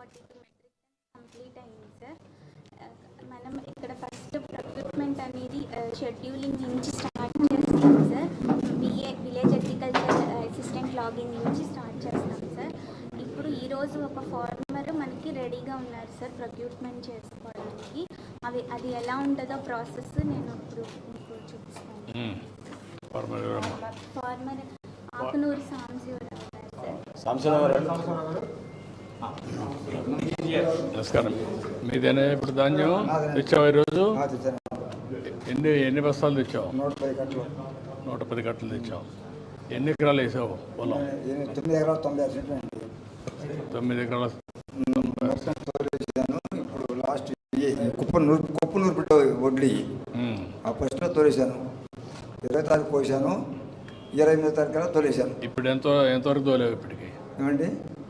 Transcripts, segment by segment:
142 metric complete అయింది sir. మనం ఇక్కడ ఫస్ట్ ప్రొక్యూర్మెంట్ అనేది షెడ్యూలింగ్ నుంచి స్టార్ట్ చేస్తాం sir. Village agriculture assistant login నుంచి స్టార్ట్ చేస్తాం సార్. ఇప్పుడు ఈరోజు ఒక ఫార్మర్ మనకి రెడీగా ఉన్నారు సార్ ప్రొక్యూర్మెంట్ చేసుకోవడానికి. అది ఎలా ఉంటుందో ప్రాసెస్ నేను ఇప్పుడు మీకు చూపిస్తాను. Farmer Akunuru Sambasivarao sir. నమస్కారం. మీదేనా ఇప్పుడు ధాన్యం తెచ్చావు ఈరోజు? ఎన్ని బస్తాలు తెచ్చావు? 110 కట్టలు తెచ్చావు. ఎన్ని ఎకరాలు వేసావు పొలం? 9 ఎకరాలు 96 సెంట్లు. 9 ఎకరాల ఇప్పుడు లాస్ట్ కుప్పనూరు బిడ్డ వడ్లీ ఆ ఫస్ట్లో తోలేశాను. 20 తారీఖు పోసాను, 28 తారీఖు తోలేశాను. ఇప్పుడు ఎంతవరకు తోలేవు? ఇప్పటికి ఏమండి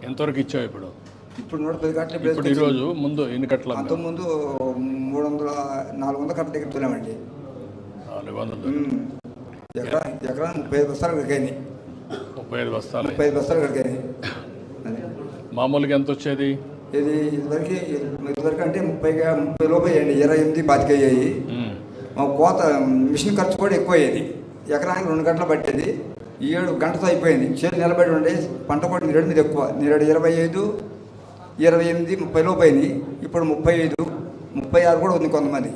ఎంతవరకు ఇచ్చావు? ఇప్పుడు 110 కట్టలు. ఇప్పుడు ఈరోజు ముందు ఎన్ని కట్టలు? అంతకుముందు 400 కట్టల దగ్గర తోలామండి. 400 ఎకరానికి 35 బస్తాలు కడిగాయి. 35 బస్తాలు. 35 బస్తాలు కడిగాయి. మామూలుగా ఎంత వచ్చేది? ఇదివరకు అంటే 30 లోపు అయ్యండి. 28 25 అయ్యాయి. కోత మిషన్ ఖర్చు కూడా ఎక్కువ అయ్యేది. ఎకరానికి 2 గంటలు పట్టేది. ఈ 7 గంటతో అయిపోయింది. చేతి నిలబడి ఉండే పంట కూడా నీరేడు మీద ఎక్కువ. నీరేడు 25, 28, 30 లోపు అయింది. ఇప్పుడు 35, 36 కూడా ఉంది కొంతమంది.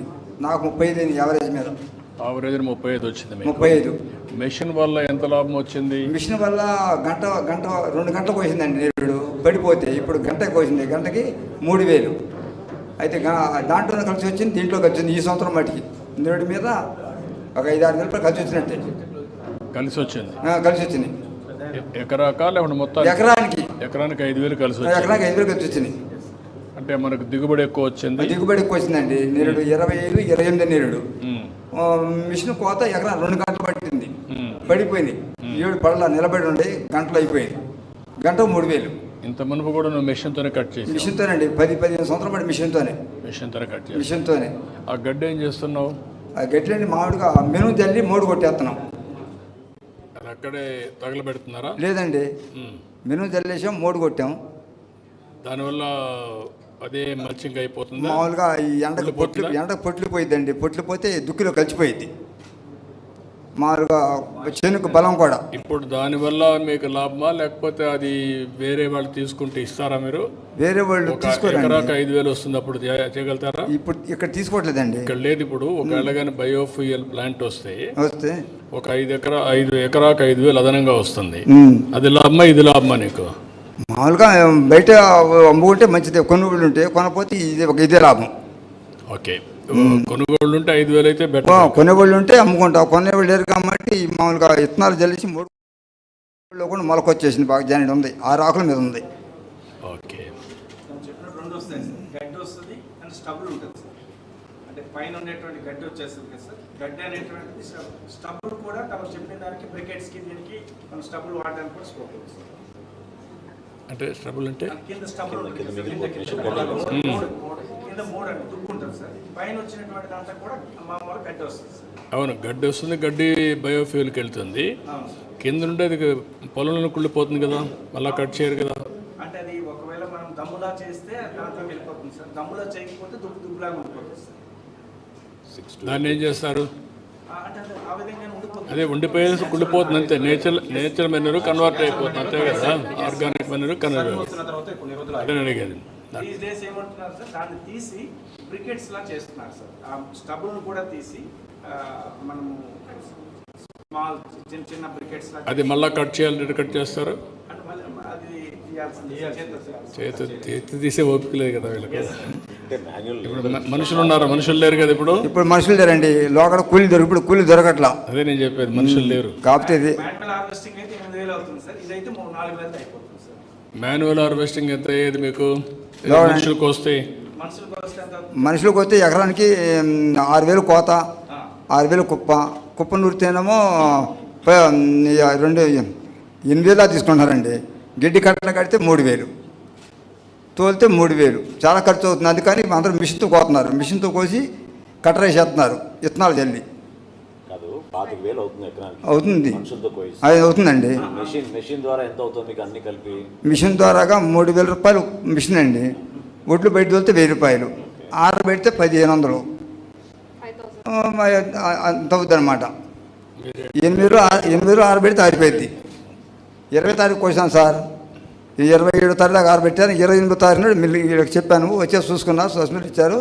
నాకు 35 అయింది యావరేజ్ మీద. ఆవరేజ్ 35 వచ్చింది. 35. మిషన్ వల్ల ఎంత లాభం వచ్చింది? మిషన్ వల్ల గంట 2 గంటలు కోసిందండి నీరుడు పడిపోతే. ఇప్పుడు గంట కోసింది. గంటకి 3000. అయితే దాంట్లో కలిసి వచ్చింది, దీంట్లో కలిసి వచ్చింది. ఈ సంవత్సరం మట్టికి నీరుడు మీద ఒక 5-6 వేల రూపాయలు కలిసి వచ్చినట్టే. కలిసి వచ్చింది. ఎకరాకా లేకుంటే మొత్తం? ఎకరానికి 5,000 కలిసి వచ్చింది. ఎకరానికి 5,000 కలిసి వచ్చింది. అంటే మనకు దిగుబడి ఎక్కువ వచ్చింది. దిగుబడి ఎక్కువ వచ్చిందండి. నీరుడు 25, 28 నీరుడు. మిషన్ కోత ఎకరా 2 గంటలు పట్టింది. పడిపోయింది. 7 పడలా నిలబడి ఉండి గంటలు అయిపోయింది. గంట 3000. ఇంత మునుపు కూడా నువ్వు మిషన్తోనే కట్ చేసి? మిషన్తోనండి. 10-15 సంవత్సరాలు పడి మిషన్తోనే కట్ చేసి. మిషన్తోనే. ఆ గడ్డి ఏం చేస్తున్నావు? ఆ గడ్డి మామిడిగా మెను జల్లి మోడు కొట్టేస్తున్నాం. అక్కడే తగలబెడుతున్నారా? లేదండి, మెను జల్లేసాం, మోడు కొట్టాం. దానివల్ల అదే మల్చింగ్ అయిపోతుంది. మామూలుగా ఈ ఎండకు పొట్లు పోయిద్దండి. పొట్లు పోతే దుక్కిలో కలిసిపోయిద్ది. మామూలుగా చేనుకు బలం కూడా. ఇప్పుడు దానివల్ల మీకు లాభమా లేకపోతే అది వేరే వాళ్ళు తీసుకుంటే ఇస్తారా? మీరు వేరే వాళ్ళు ఎకరాకు 5,000 వస్తుంది, అప్పుడు చేయగలుగుతారా? ఇప్పుడు ఇక్కడ తీసుకోవట్లేదండి. ఇక్కడ లేదు. ఇప్పుడు ఒకవేళ కానీ బయోఫ్యూయల్ ప్లాంట్ వస్తే ఒక 5 ఎకరాకు 5,000 అదనంగా వస్తుంది. అది లాభమా ఇది లాభమా నీకు? మామూలుగా బయట అమ్ముకుంటే మంచిదే. కొనుగోళ్ళు ఉంటే కొనపోతే ఇదే లాభం. ఓకే, కొనుగోళ్ళు ఉంటే 5,000 అయితే బెటర్. కొనుగోళ్ళు ఉంటే అమ్ముకుంటాం. కొనేవాళ్ళు లేరు కాబట్టి మామూలుగా విత్తనాలు జల్లిసి 3 కూడా మొలకొచ్చేసింది. బాగా జాయిన్ ఉంది. 6 ఆకుల మీద ఉంది. ఓకే, రెండు వస్తాయి సార్. గడ్డి వస్తుంది అండ్ స్టబుల్ ఉంటుంది సార్. అంటే పైన ఉండేటువంటి గడ్డి వచ్చేస్తుంది కదా సార్. గడ్డి అనేటువంటిది స్టబుల్ కూడా తమకు చెప్పిన దానికి బ్రికెట్స్కి దీనికి మనం స్టబుల్ వాడడానికి కూడా స్కోప్ ఉంది సార్. అంటే స్టబుల్ అంటే కింద స్టబుల్ కింద 3 అంటే దుక్కు ఉంటుంది సార్. పైన వచ్చినటువంటి దాంట్లో కూడా మామూలు గడ్డి వస్తుంది సార్. అవును, గడ్డి వస్తుంది. గడ్డి బయోఫ్యూల్కి వెళ్తుంది. కింద నుండి అది పొలంలో కుళ్ళిపోతుంది కదా, మళ్ళీ కట్ చేయరు కదా. అంటే అది ఒకవేళ మనం దమ్ములా చేస్తే దాంట్లో వెళ్ళిపోతుంది సార్. దమ్ములా చేయకపోతే దుబ్బులాగా ఉండిపోతుంది సార్. దాన్ని ఏం చేస్తారు? అంటే ఆ విధంగా ఉండిపోతుంది. అదే ఉండిపోయేసి కుళ్ళిపోతుంది అంతే. నేచర్ మెనూర్ కన్వర్ట్ అయిపోతుంది అంతే కదా. Organic మెనూర్ convert. అదే అడిగేది. దీస్ డేస్ ఏమంటున్నారు సార్, దాన్ని తీసి బ్రికెట్స్ లా చేస్తున్నారు సార్. ఆ స్టబుల్ని కూడా తీసి మనము స్మాల్ చిన్న బ్రికెట్స్ లా. అది మళ్ళీ కట్ చేయాలి. కట్ చేస్తారు. అంటే మళ్ళీ అది చేతి తీసే ఓపిక లేదు కదా వీళ్ళకి. ఇప్పుడు మనుషులు ఉన్నారా? మనుషులు లేరు కదా. ఇప్పుడు మనుషులు లేరండి. లోకడ కూలి ఇప్పుడు కూలి దొరకట్లా. అదే నేను చెప్పేది, మనుషులు లేరు కాబట్టి. మాన్యువల్ హార్వెస్టింగ్ అయితే 8,000 అవుతుంది సార్. ఇదైతే 4,000 అయిపోతుంది సార్. మాన్యువల్ హార్వెస్టింగ్ ఎంత అయ్యేది మీకు? మనుషులకు వస్తే ఎకరానికి 6,000 కోత, 6,000 కుప్ప నూరితేనేమో 8,000 తీసుకుంటున్నారండి. గిడ్డి కట్టలు కడితే 3,000, తోలితే 3,000. చాలా ఖర్చు అవుతుంది. అందుకని అందరూ మిషన్తో కోతున్నారు. మిషన్తో కోసి కట్టరేసేస్తున్నారు విత్తనాలు జల్లి. 25,000 అవుతుంది ఎకరానికి. అవుతుంది, మనుషులతో కోయిస్. అది అవుతుందండి. మెషిన్ ద్వారా ఎంత అవుతుంది మీకు అన్ని కలిపి? మిషన్ ద్వారాగా 3,000 రూపాయలు మిషన్ అండి. ఒడ్లు బయట వెళ్తే 1,000 రూపాయలు, ఆరబెడితే 1,500, అంత అవుతుంది అనమాట. 8 ఆరబెడితే ఆరిపోయింది. 20 తారీఖు కోసాను సార్, ఈ 27 తారీఖు దాకా ఆరబెట్టాను. 28 తారీఖు నాడు మిల్లి చెప్పాను, వచ్చేసి చూసుకున్నారు, సస్పెండ్ ఇచ్చారు.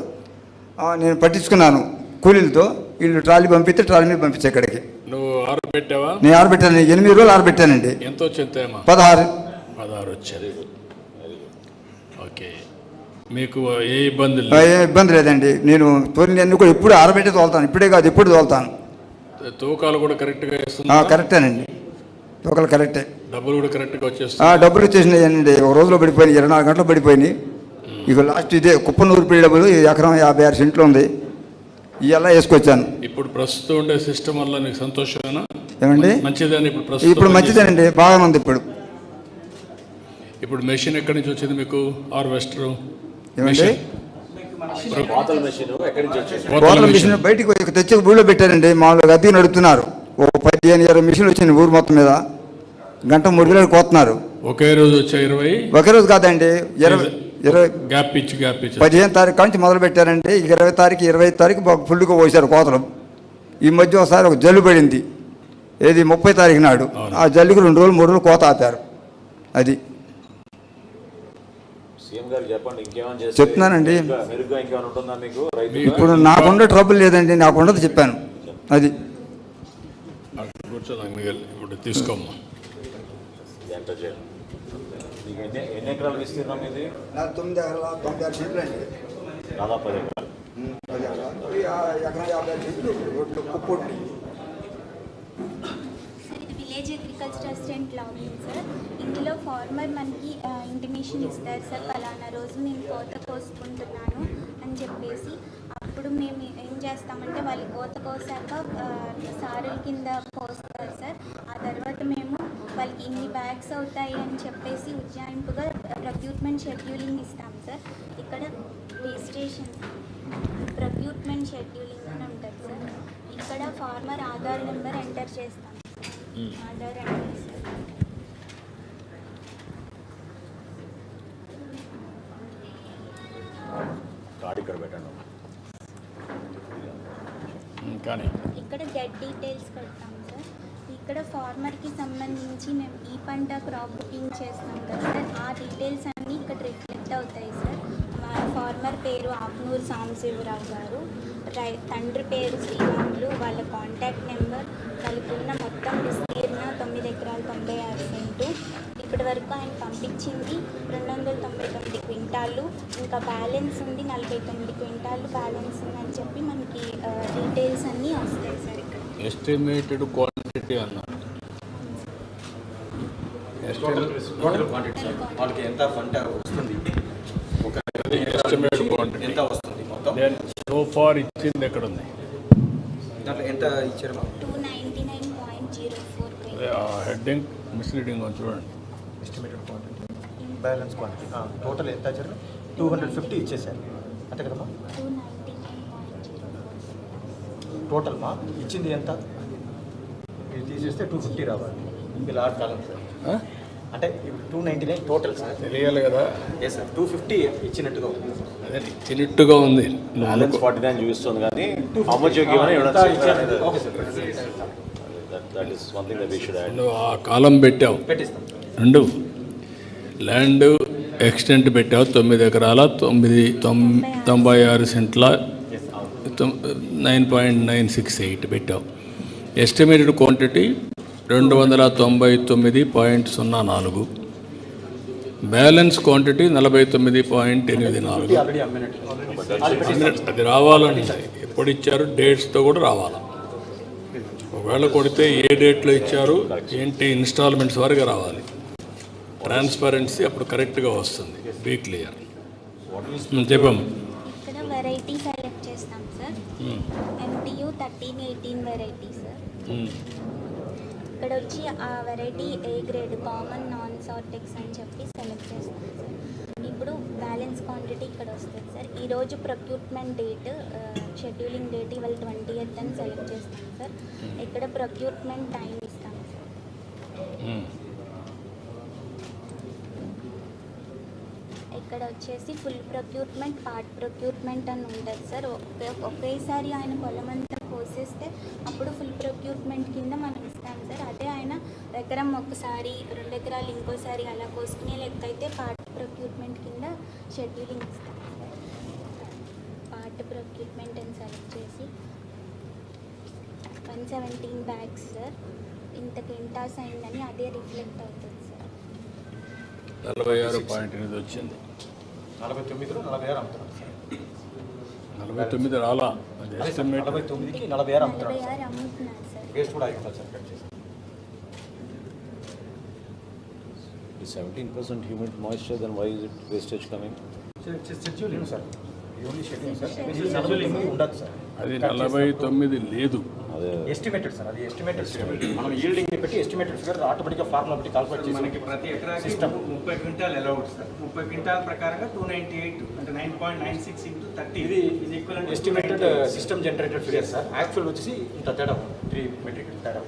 నేను పట్టించుకున్నాను కూలీలతో. వీళ్ళు ట్రాలీ పంపిస్తే ట్రాలీ మీద పంపించే ఇక్కడికి. నువ్వు ఆరబెట్టావా? నేను ఆరబెట్టాను, 8 రోజులు ఆరబెట్టానండి. ఎంత వచ్చింది? 16 వచ్చారు. ఓకే, మీకు ఏ ఇబ్బంది ఏ ఇబ్బంది లేదండి. నేను తోలినన్నీ కూడా ఎప్పుడు ఆరబెట్టే తోలుతాను, ఇప్పుడే కాదు ఎప్పుడు తోలుతాను. తూకాలు కూడా కరెక్ట్గా ఇస్తున్నా? కరెక్టేనండి, తూకాలు కరెక్టే. డబ్బులు కూడా కరెక్ట్గా వచ్చేస్తాయి? డబ్బులు వచ్చేసినాయండి, ఒక రోజులో పడిపోయినాయి, 24 గంటలు పడిపోయినాయి. ఇక లాస్ట్ ఇదే కుప్పనూరు పిల్లి డబ్బులు ఎకరం 56 సెంట్లు ఉంది, ఇవల్ల వేసుకొచ్చాను. ఇప్పుడు ప్రస్తుతం ఉండే సిస్టమ్ వల్ల నీకు సంతోషమేనా? ఏమండి మంచిదని ఇప్పుడు మంచిదేనండి, బాగానే ఉంది. ఇప్పుడు మెషిన్ ఎక్కడి నుంచి వచ్చింది మీకు? హార్వెస్టర్ ఏమండి కోతల మెషిన్ ఎక్కడి నుంచి వచ్చింది? కోతల మిషన్ బయటికి తెచ్చి ఊళ్ళో పెట్టారండి. మామూలుగా అద్దెకి నడుపుతున్నారు. ఓ 15-20 మిషన్లు వచ్చింది ఊరు మొత్తం మీద, గంట 3,000 కోతున్నారు. ఒకే రోజు వచ్చా 20? ఒకే రోజు కాదండి, 20 గ్యాప్ ఇచ్చి 15 తారీఖు నుంచి మొదలు పెట్టారంటే 20 తారీఖు 25 తారీఖు ఫుల్గా పోసారు కోతలు. ఈ మధ్య ఒకసారి ఒక జల్లు పడింది, ఏది 30 తారీఖు నాడు. ఆ జల్లుకి 2 రోజులు 3 రోజులు కోత ఆపారు. అది సీఎం గారు చెప్పండి, ఇంకేమైనా చేస్తే చెప్తున్నానండి. మెరుగ్గా ఇంకేమైనా ఉంటుందా మీకు? ఇప్పుడు నాకుండే ట్రబుల్ లేదండి, నాకు ఉండదు చెప్పాను. అది కూర్చోదాం. ఇప్పుడు తీసుకోమ్మా. ఎంటర్ చేయాలి. మీకు ఎన్ని ఎకరాలు విస్తీర్ణం ఇది? 9 ఎకరాల 96 సెంట్లు అండి. దాదాపు 10 ఎకరాలు. Village agriculture assistant login sir. ఇందులో ఫార్మర్ మనకి ఇంటిమేషన్ ఇస్తారు సార్, పలానా రోజు నేను కోత కోసుకుంటున్నాను అని చెప్పేసి. అప్పుడు మేము ఏం చేస్తామంటే వాళ్ళు కోత కోసాక సారుల కింద కోస్తారు సార్. ఆ తర్వాత మేము వాళ్ళకి ఇన్ని బ్యాగ్స్ అవుతాయి అని చెప్పేసి ఉజ్జాయింపుగా ప్రొక్యూర్మెంట్ షెడ్యూలింగ్ ఇస్తాం సార్. ఇక్కడ రిజిస్ట్రేషన్ ప్రొక్యూర్మెంట్ షెడ్యూలింగ్ అని ఉంటుంది సార్. ఇక్కడ ఫార్మర్ ఆధార్ నెంబర్ ఎంటర్ చేస్తాం. Aadhaar enter sir. కార్డు ఇక్కడ పెట్టండి. కానీ ఇక్కడ గెట్ డీటెయిల్స్ పెడతాం సార్. ఇక్కడ ఫార్మర్కి సంబంధించి మేము ఈ పంట క్రాప్ బుకింగ్ చేస్తాం కదా సార్, ఆ డీటెయిల్స్ అన్నీ ఇక్కడ రిఫ్లెక్ట్ అవుతాయి సార్. మా ఫార్మర్ పేరు ఆకునూరు సాంబశివరావు గారు, తండ్రి పేరు శ్రీరాములు, వాళ్ళ కాంటాక్ట్ నెంబర్, వాళ్ళకున్న మొత్తం విస్తీర్ణ 9 ఎకరాల 96 సెంటు. ఇప్పటి వరకు ఆయన పంపించింది 299 క్వింటాళ్ళు, ఇంకా బ్యాలెన్స్ ఉంది 49 క్వింటాళ్ళు బ్యాలెన్స్ ఉందని చెప్పి మనకి డీటెయిల్స్ అన్నీ వస్తాయి సార్. ఇక్కడ ఎస్టిమేటెడ్ క్వాంటిటీ అన్నారు. టోటల్ క్వాంటిటీ సార్, వాళ్ళకి ఎంత పంట వస్తుంది, ఒక ఎస్టిమేటెడ్ క్వాంటిటీ ఎంత వస్తుంది మొత్తం. సో ఫార్ ఇచ్చింది ఎక్కడ ఉంది? దాంట్లో ఎంత ఇచ్చారు? 299.04. హెడ్డింగ్ మిస్లీడింగ్ చూడండి. Estimated quantity, balance quantity total ఎంత ఇచ్చారు? 250 ఇచ్చేసారు అంతే కదమ్మా? 299.04. టోటల్ మా ఇచ్చింది ఎంత? ఇది తీసేస్తే 250 రావాలి. బిల్ ఆర్ కాలం సార్, అంటే ఇప్పుడు 299 టోటల్ సార్. తెలియాలి కదా. ఏ సార్ 250 ఇచ్చినట్టుగా ఉంది. అదే ఇచ్చినట్టుగా ఉంది. బ్యాలెన్స్ 49 చూపిస్తుంది కానీ how much you given ఎంత ఇచ్చారు? Okay sir, that is one thing that we should add. నువ్వు ఆ కాలం పెట్టావు, పెట్టిస్తాం. 2 ల్యాండ్ ఎక్స్టెంట్ పెట్టావు, 9 ఎకరాల 96 సెంట్ల 9.968 పెట్టావు. Estimated quantity 299.04. Balance quantity 49.84. Already అమ్మినట్టు అది రావాలండి. ఎప్పుడు ఇచ్చారు డేట్స్తో కూడా రావాలి. ఒకవేళ కొడితే ఏ డేట్లో ఇచ్చారు ఏంటి ఇన్స్టాల్మెంట్స్ వరకు రావాలి. ట్రాన్స్పరెన్సీ అప్పుడు కరెక్ట్గా వస్తుంది. Be clear. చెప్పాము. ఇక్కడ వెరైటీ సెలెక్ట్ చేస్తాం సార్. MTU 1318 variety sir. ఇక్కడ వచ్చి ఆ variety A grade common non sortex అని చెప్పి సెలెక్ట్ చేస్తాం సార్. ఇప్పుడు అప్పుడు బ్యాలెన్స్ క్వాంటిటీ ఇక్కడ వస్తుంది సార్. ఈరోజు ప్రొక్యూర్మెంట్ డేట్, షెడ్యూలింగ్ డేట్ ఇవాళ 20th అని సెలెక్ట్ చేస్తాం సార్. ఇక్కడ ప్రొక్యూర్మెంట్ టైం ఇస్తాం సార్. ఇక్కడ వచ్చేసి ఫుల్ ప్రొక్యూర్మెంట్, పార్ట్ ప్రొక్యూర్మెంట్ అని ఉంటుంది సార్. ఒకేసారి ఆయన పొలమంతా కోసేస్తే అప్పుడు ఫుల్ ప్రొక్యూర్మెంట్ కింద మనం ఇస్తాం సార్. అదే ఆయన ఎకరం ఒకసారి 2 ఎకరాలు ఇంకోసారి అలా కోసుకునే లెక్క అయితే పార్ట్ ప్రొక్యూర్మెంట్ కింద షెడ్యూలింగ్ ఇస్తాం సార్. పార్ట్ ప్రొక్యూర్మెంట్ అని సెలెక్ట్ చేసి 117 బ్యాగ్స్ సార్. ఇంత కింటాస్ అయిందని అదే రిఫ్లెక్ట్ అవుతుంది సార్. 46.8 వచ్చింది. 49లో 46 అమ్ముతున్నాం సార్. 49 రాలా, అది ఎస్టిమేట్. 49కి 46 అమ్ముతున్నాం సార్. 46 అమ్ముతున్నారు సార్. వేస్ట్ కూడా అయి ఉంటుంది సార్ కట్ చేసి. 17% humid moisture, then why is it wastage coming? Scheduling sir, only scheduling sir. 49 ఉండదు సార్. అది 49 లేదు. అదే ఎస్టిమేటెడ్ సార్, అది ఎస్టిమేటెడ్ ఫిగర్. మనం ఈల్డింగ్ పెట్టి ఎస్టిమేటెడ్ ఫిగర్ ఆటోమేటిక్గా ఫార్ములా పెట్టి కాల్కులేట్ చేసి మనకి ప్రతి ఎకరాకి 30 క్వింటాల్ అలౌడ్ సార్. 30 క్వింటాల్ ప్రకారంగా 298 అంటే 9.96 into 30 ఇది ఇది equal estimated system generated figure sir. Actual వచ్చేసి ఇంత తేడా 3 మెట్రిక్ తేడా.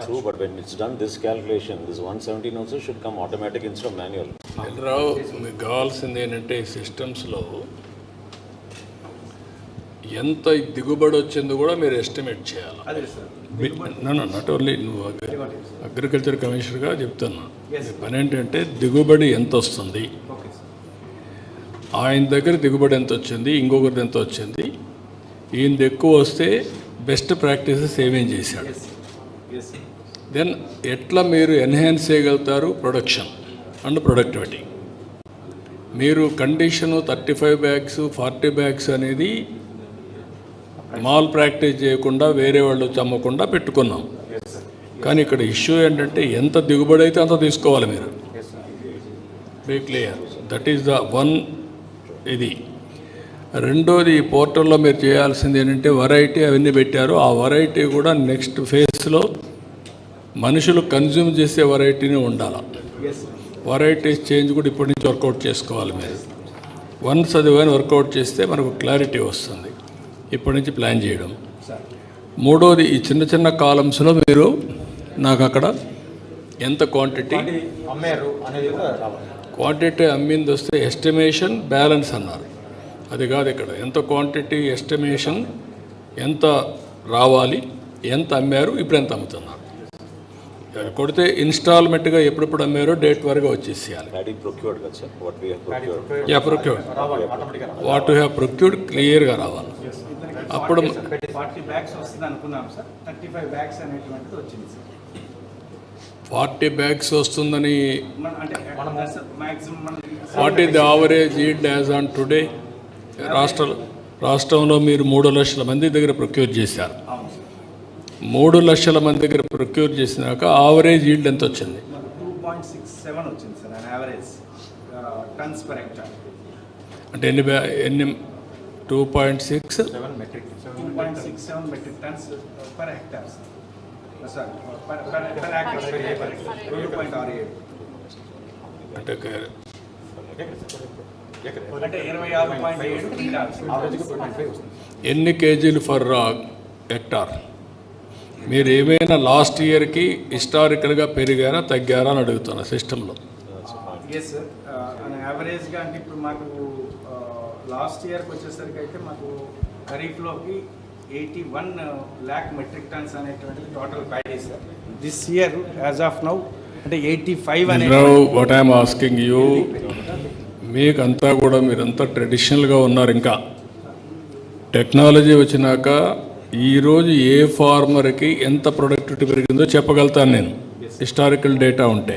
true, but when it's done this calculation, this 117 also should come automatic instead of manual. రావు, మీకు కావాల్సింది ఏంటంటే ఈ సిస్టమ్స్లో ఎంత దిగుబడి వచ్చిందో కూడా మీరు ఎస్టిమేట్ చేయాలి. అదే సార్. నాట్ ఓన్లీ నువ్వు అగ్రికల్చర్ కమిషనర్గా చెప్తున్నా, మీ పని ఏంటంటే దిగుబడి ఎంత వస్తుంది, ఓకే సార్. ఆయన దగ్గర దిగుబడి ఎంత వచ్చింది, ఇంకొకరిది ఎంత వచ్చింది, ఈయనది ఎక్కువ వస్తే బెస్ట్ ప్రాక్టీసెస్ ఏమేం చేశాడు, ఎస్ సార్. దెన్ ఎట్లా మీరు ఎన్హాన్స్ చేయగలుగుతారు ప్రొడక్షన్ అండ్ ప్రొడక్టివిటీ. మీరు కండిషను 35 బ్యాగ్స్ 40 బ్యాగ్స్ అనేది మాల్ ప్రాక్టీస్ చేయకుండా వేరే వాళ్ళు అమ్మకుండా పెట్టుకున్నాం. కానీ ఇక్కడ ఇష్యూ ఏంటంటే ఎంత దిగుబడి అయితే అంత తీసుకోవాలి మీరు. Be clear, that is the one. ఇది రెండోది, ఈ పోర్టల్లో మీరు చేయాల్సింది ఏంటంటే వెరైటీ అవన్నీ పెట్టారు. ఆ వెరైటీ కూడా నెక్స్ట్ ఫేజ్లో మనుషులు కన్జ్యూమ్ చేసే వెరైటీనే ఉండాలి. వెరైటీస్ చేంజ్ కూడా ఇప్పటి నుంచి వర్కౌట్ చేసుకోవాలి మీరు. వన్స్ అది కానీ వర్కౌట్ చేస్తే మనకు క్లారిటీ వస్తుంది ఇప్పటి నుంచి ప్లాన్ చేయడం. మూడోది, ఈ చిన్న చిన్న కాలమ్స్లో మీరు నాకు అక్కడ ఎంత క్వాంటిటీ అమ్మారు అనేది కూడా రావాలి. క్వాంటిటీ అమ్మింది వస్తే ఎస్టిమేషన్ బ్యాలెన్స్ అన్నారు. అది కాదు, ఇక్కడ ఎంత క్వాంటిటీ ఎస్టిమేషన్, ఎంత రావాలి, ఎంత అమ్మారు, ఇప్పుడు ఎంత అమ్ముతున్నారు. అది కొడితే ఇన్స్టాల్మెంట్గా ఎప్పుడెప్పుడు అమ్మారో డేట్ వరకు వచ్చేసేయాలి. Paddy procured, కదా sir? What we have procured. Yeah procured, రావాలి ఆటోమేటిక్గా రావాలి. వాట్ యు హ్యావ్ ప్రొక్యూర్డ్ క్లియర్గా రావాలి. అప్పుడు 40 బ్యాగ్స్ వస్తుంది అనుకున్నాం సార్. 35 బ్యాగ్స్ అనేటువంటిది వచ్చింది సార్. 40 బ్యాగ్స్ వస్తుందని. అంటే maximum what is the average yield as on today? రాష్ట్రంలో మీరు 3 లక్షల మంది దగ్గర ప్రొక్యూర్ చేశారు. 3 లక్షల మంది దగ్గర ప్రొక్యూర్ చేసినాక యావరేజ్ ఈల్డ్ ఎంత వచ్చింది? 2.67 వచ్చింది sir and average turns per hectare. అంటే ఎన్ని 2.67 metric 2.67 metric tons per hectare sir. Per hectare 2.67 అంటే అంటే 26.7 క్వింటాల్స్. ఆవరేజ్గా 2.5 వస్తుంది. ఎన్ని కేజీలు ఫర్ హెక్టార్? మీరు ఏమైనా లాస్ట్ ఇయర్కి హిస్టారికల్గా పెరిగారా తగ్గారా అని అడుగుతున్నా సిస్టంలో. ఎస్ సార్, యావరేజ్గా అంటే ఇప్పుడు మాకు లాస్ట్ ఇయర్కి వచ్చేసరికి అయితే మాకు ఖరీఫ్లోకి 81 lakh మెట్రిక్ టన్స్ అనేటువంటిది total paddy sir. This year as of now అంటే 85 అనే. వాట్ ఐఎమ్ ఆస్కింగ్ యూ, మీకంతా కూడా మీరంతా ట్రెడిషనల్గా ఉన్నారు. ఇంకా టెక్నాలజీ వచ్చినాక ఈరోజు ఏ ఫార్మర్కి ఎంత ప్రొడక్టివిటీ పెరిగిందో చెప్పగలుగుతాను నేను, హిస్టారికల్ డేటా ఉంటే.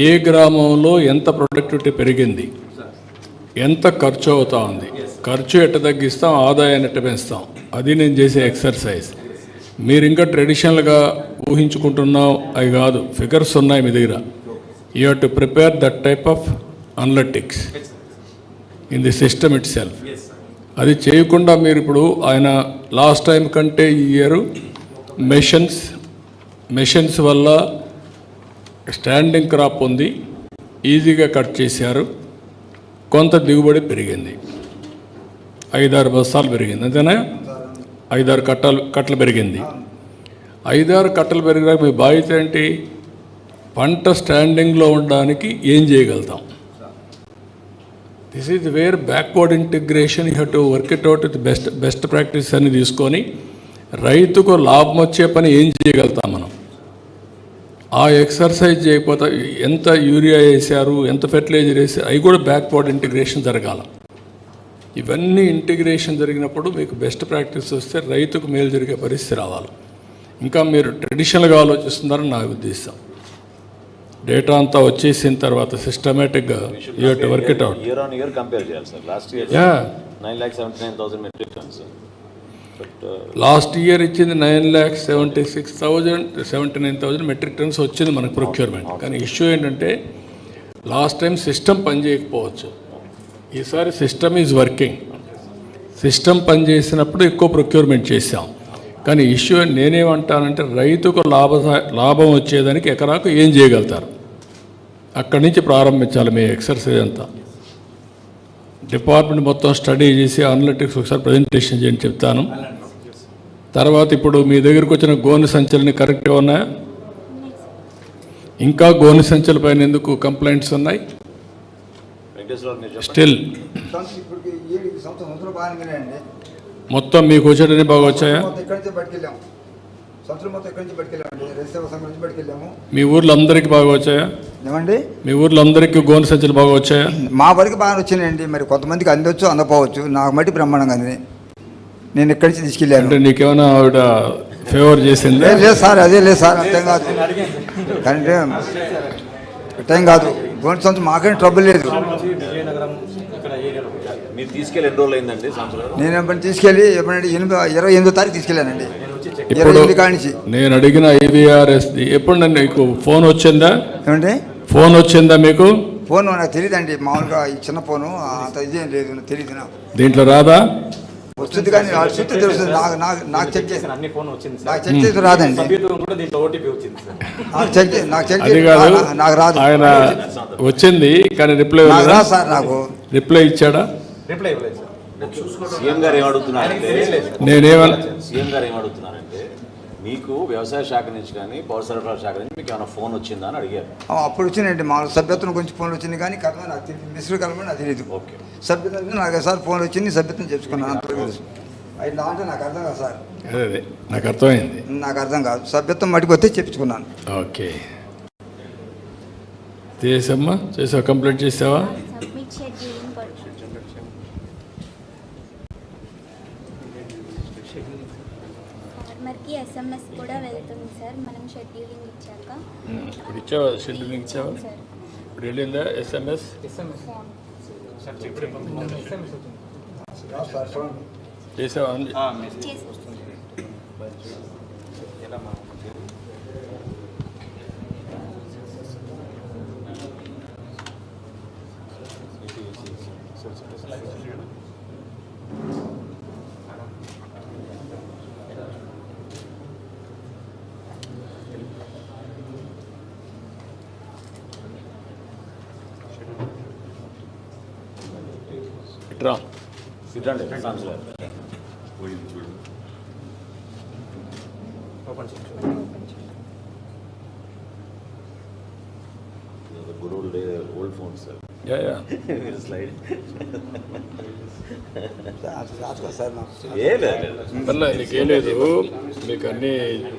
ఏ గ్రామంలో ఎంత ప్రొడక్టివిటీ పెరిగింది, ఎంత ఖర్చు అవుతా ఉంది, ఖర్చు ఎట్ట తగ్గిస్తాం, ఆదాయాన్ని ఎట్ట పెంచుతాం, అది నేను చేసే ఎక్సర్సైజ్. మీరు ఇంకా ట్రెడిషనల్గా ఊహించుకుంటున్నాం అవి కాదు, ఫిగర్స్ ఉన్నాయి మీ దగ్గర. You have to prepare that type of analytics in the system it self. అది చేయకుండా మీరు ఇప్పుడు ఆయన లాస్ట్ టైం కంటే ఈ ఇయర్ మెషన్స్ వల్ల స్టాండింగ్ క్రాప్ ఉంది, ఈజీగా కట్ చేశారు. కొంత దిగుబడి పెరిగింది, 5-6 బస్తాలు పెరిగింది, అంతేనా? 5-6 కట్టలు పెరిగింది. 5-6 కట్టలు పెరిగినాక మీ బాధ్యత ఏంటి? పంట స్టాండింగ్లో ఉండడానికి ఏం చేయగలుగుతాం? This is where backward integration you have to work it out with best practice అని తీసుకొని రైతుకు లాభం వచ్చే పని ఏం చేయగలుగుతాం మనం. ఆ ఎక్సర్సైజ్ చేయకపోతే ఎంత యూరియా వేసారు, ఎంత ఫెర్టిలైజర్ వేసారు, అవి కూడా బ్యాక్వర్డ్ ఇంటిగ్రేషన్ జరగాల. ఇవన్నీ ఇంటిగ్రేషన్ జరిగినప్పుడు మీకు బెస్ట్ ప్రాక్టీస్ వస్తే రైతుకు మేలు జరిగే పరిస్థితి రావాలి. ఇంకా మీరు ట్రెడిషనల్గా ఆలోచిస్తున్నారని నా ఉద్దేశం. డేటా అంతా వచ్చేసిన తర్వాత సిస్టమేటిక్గా you have to work it out. Year on year compare చేయాలి sir. Last year 9,79,000 metric tons. Last year ఇచ్చింది 9,76,000 మెట్రిక్ టన్స్ వచ్చింది మనకు ప్రొక్యూర్మెంట్. కానీ ఇష్యూ ఏంటంటే లాస్ట్ టైం సిస్టమ్ పనిచేయకపోవచ్చు, ఈసారి సిస్టమ్ ఈజ్ వర్కింగ్. సిస్టమ్ పనిచేసినప్పుడు ఎక్కువ ప్రొక్యూర్మెంట్ చేశాం. కానీ ఇష్యూ నేనేమంటానంటే రైతుకు లాభం వచ్చేదానికి ఎకరాకు ఏం చేయగలుగుతారు, అక్కడి నుంచి ప్రారంభించాలి మీ ఎక్సర్సైజ్ అంతా. డిపార్ట్మెంట్ మొత్తం స్టడీ చేసి అనలిటిక్స్ ఒకసారి ప్రజెంటేషన్ చేయని చెప్తాను. తర్వాత ఇప్పుడు మీ దగ్గరికి వచ్చిన గోనె సంచులని కరెక్ట్గా ఉన్నాయా? ఇంకా గోనె సంచుల పైన ఎందుకు కంప్లైంట్స్ ఉన్నాయి? స్టిల్ ఇప్పటికి 7 సంవత్సరం బాగానే అండి. మొత్తం మీకు వచ్చేటన్నీ బాగా వచ్చాయా? ఇక్కడి నుంచి పట్టుకెళ్ళాము, సంవత్సరం మొత్తం ఇక్కడి నుంచి పట్టుకెళ్ళామండి, రైతు సంఘం నుంచి పట్టుకెళ్ళాము. మీ ఊర్లో అందరికీ బాగా వచ్చాయా? ఏమండి, మీ ఊర్లో అందరికీ గోనె సంచులు బాగా వచ్చాయా? మా వరకు బాగా వచ్చినాయండి. మరి కొంతమందికి అందొచ్చు అందపోవచ్చు, నాకు మట్టి బ్రహ్మాండంగా అంది. నేను ఇక్కడి నుంచి తీసుకెళ్ళాను. అంటే నీకేమైనా ఆవిడ ఫేవర్ చేసింది? లేదు సార్, అదే లేదు సార్, అర్థం కాదు. కానీ టైం కాదు, గోనె సంవత్సరం మాకేం ట్రబుల్ లేదు. మీరు తీసుకెళ్ళి ఎన్ని రోజులు అయిందండి సంవత్సరం? నేను ఎప్పుడు తీసుకెళ్ళి ఎప్పుడంటే 28వ తారీఖు తీసుకెళ్ళానండి. ఇప్పుడు 28 కానించి నేను అడిగిన IVRS ఎప్పుడు నీకు ఫోన్ వచ్చిందా? ఏమంటే ఫోన్ వచ్చిందా మీకు? ఫోన్ నాకు తెలియదండి, మామూలుగా ఈ చిన్న ఫోను అంత ఇదేం లేదు, నాకు తెలియదు. నాకు దీంట్లో రాదా? వస్తుంది కానీ చుట్టూ తెలుస్తుంది. నాకు చెక్ చేసి అన్ని ఫోన్ వచ్చింది సార్. నాకు చెక్ చేసి రాదండి. సభ్యత్వం కూడా దీంట్లో OTP వచ్చింది సార్. నాకు చెక్ అది చేసి కాదు, నాకు రాదు. ఆయన వచ్చింది కానీ రిప్లై నాకు రాదు సార్. నాకు రిప్లై ఇచ్చాడా? రిప్లై ఇవ్వలేదు సార్. సీఎం గారు ఏమడుగుతున్నారంటే సీఎం గారు ఏమడుగుతున్నారంటే మీకు వ్యవసాయ శాఖ నుంచి కానీ పౌర సరఫరా శాఖ నుంచి మీకు ఏమైనా ఫోన్ వచ్చిందా అని అడిగారు. అప్పుడు వచ్చినాయండి, మామూలు సభ్యత్వం గురించి ఫోన్ వచ్చింది కానీ కథ నాకు తెలియదు, మిస్డ్ కలమని నాకు తెలియదు. ఓకే, సభ్యత్వం నాకు సార్ ఫోన్ వచ్చింది, సభ్యత్వం చేసుకున్నాను. అంత తెలుసు. అది అంటే నాకు అర్థం కాదు సార్. అదే నాకు అర్థమైంది. నాకు అర్థం కాదు, సభ్యత్వం మటుకు వస్తే చెప్పించుకున్నాను. ఓకే, చేసామ్మా, చేసావా? కంప్లీట్ చేసావా? సబ్మిట్ షెడ్యూలింగ్ ఫార్మర్కి SMS కూడా వెళ్తుంది సార్ మనం షెడ్యూలింగ్ ఇచ్చాక. ఇప్పుడు ఇచ్చావా? షెడ్యూలింగ్ ఇచ్చావా? సార్ ఇప్పుడు వెళ్ళిందా SMS? ఫోన్ చేసావా? చేసి ఇట్రా. ఇదండి sir. Good old phone sir. Yeah slide sir ఏ లేదు. పర్లేదు, నీకేం లేదు. మీకు అన్నీ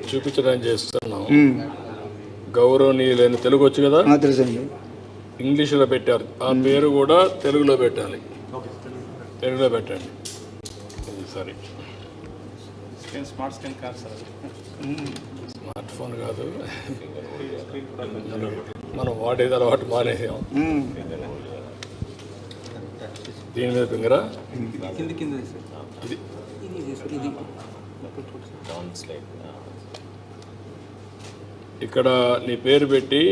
చూపించడానికి చేస్తున్నాం. గౌరవనీయులైన తెలుగు వచ్చు కదా? తెలుసండి. ఇంగ్లీష్లో పెట్టారు, ఆ పేరు కూడా తెలుగులో పెట్టాలి. తెలుగులో పెట్టండి. సరే, స్మార్ట్ స్క్రీన్ కాదు సార్, స్మార్ట్ ఫోన్ కాదు, మనం వాడేది అలవాటు మానేసాం. దీని మీద ఫింగరా ఇది ఇక్కడ నీ పేరు పెట్టి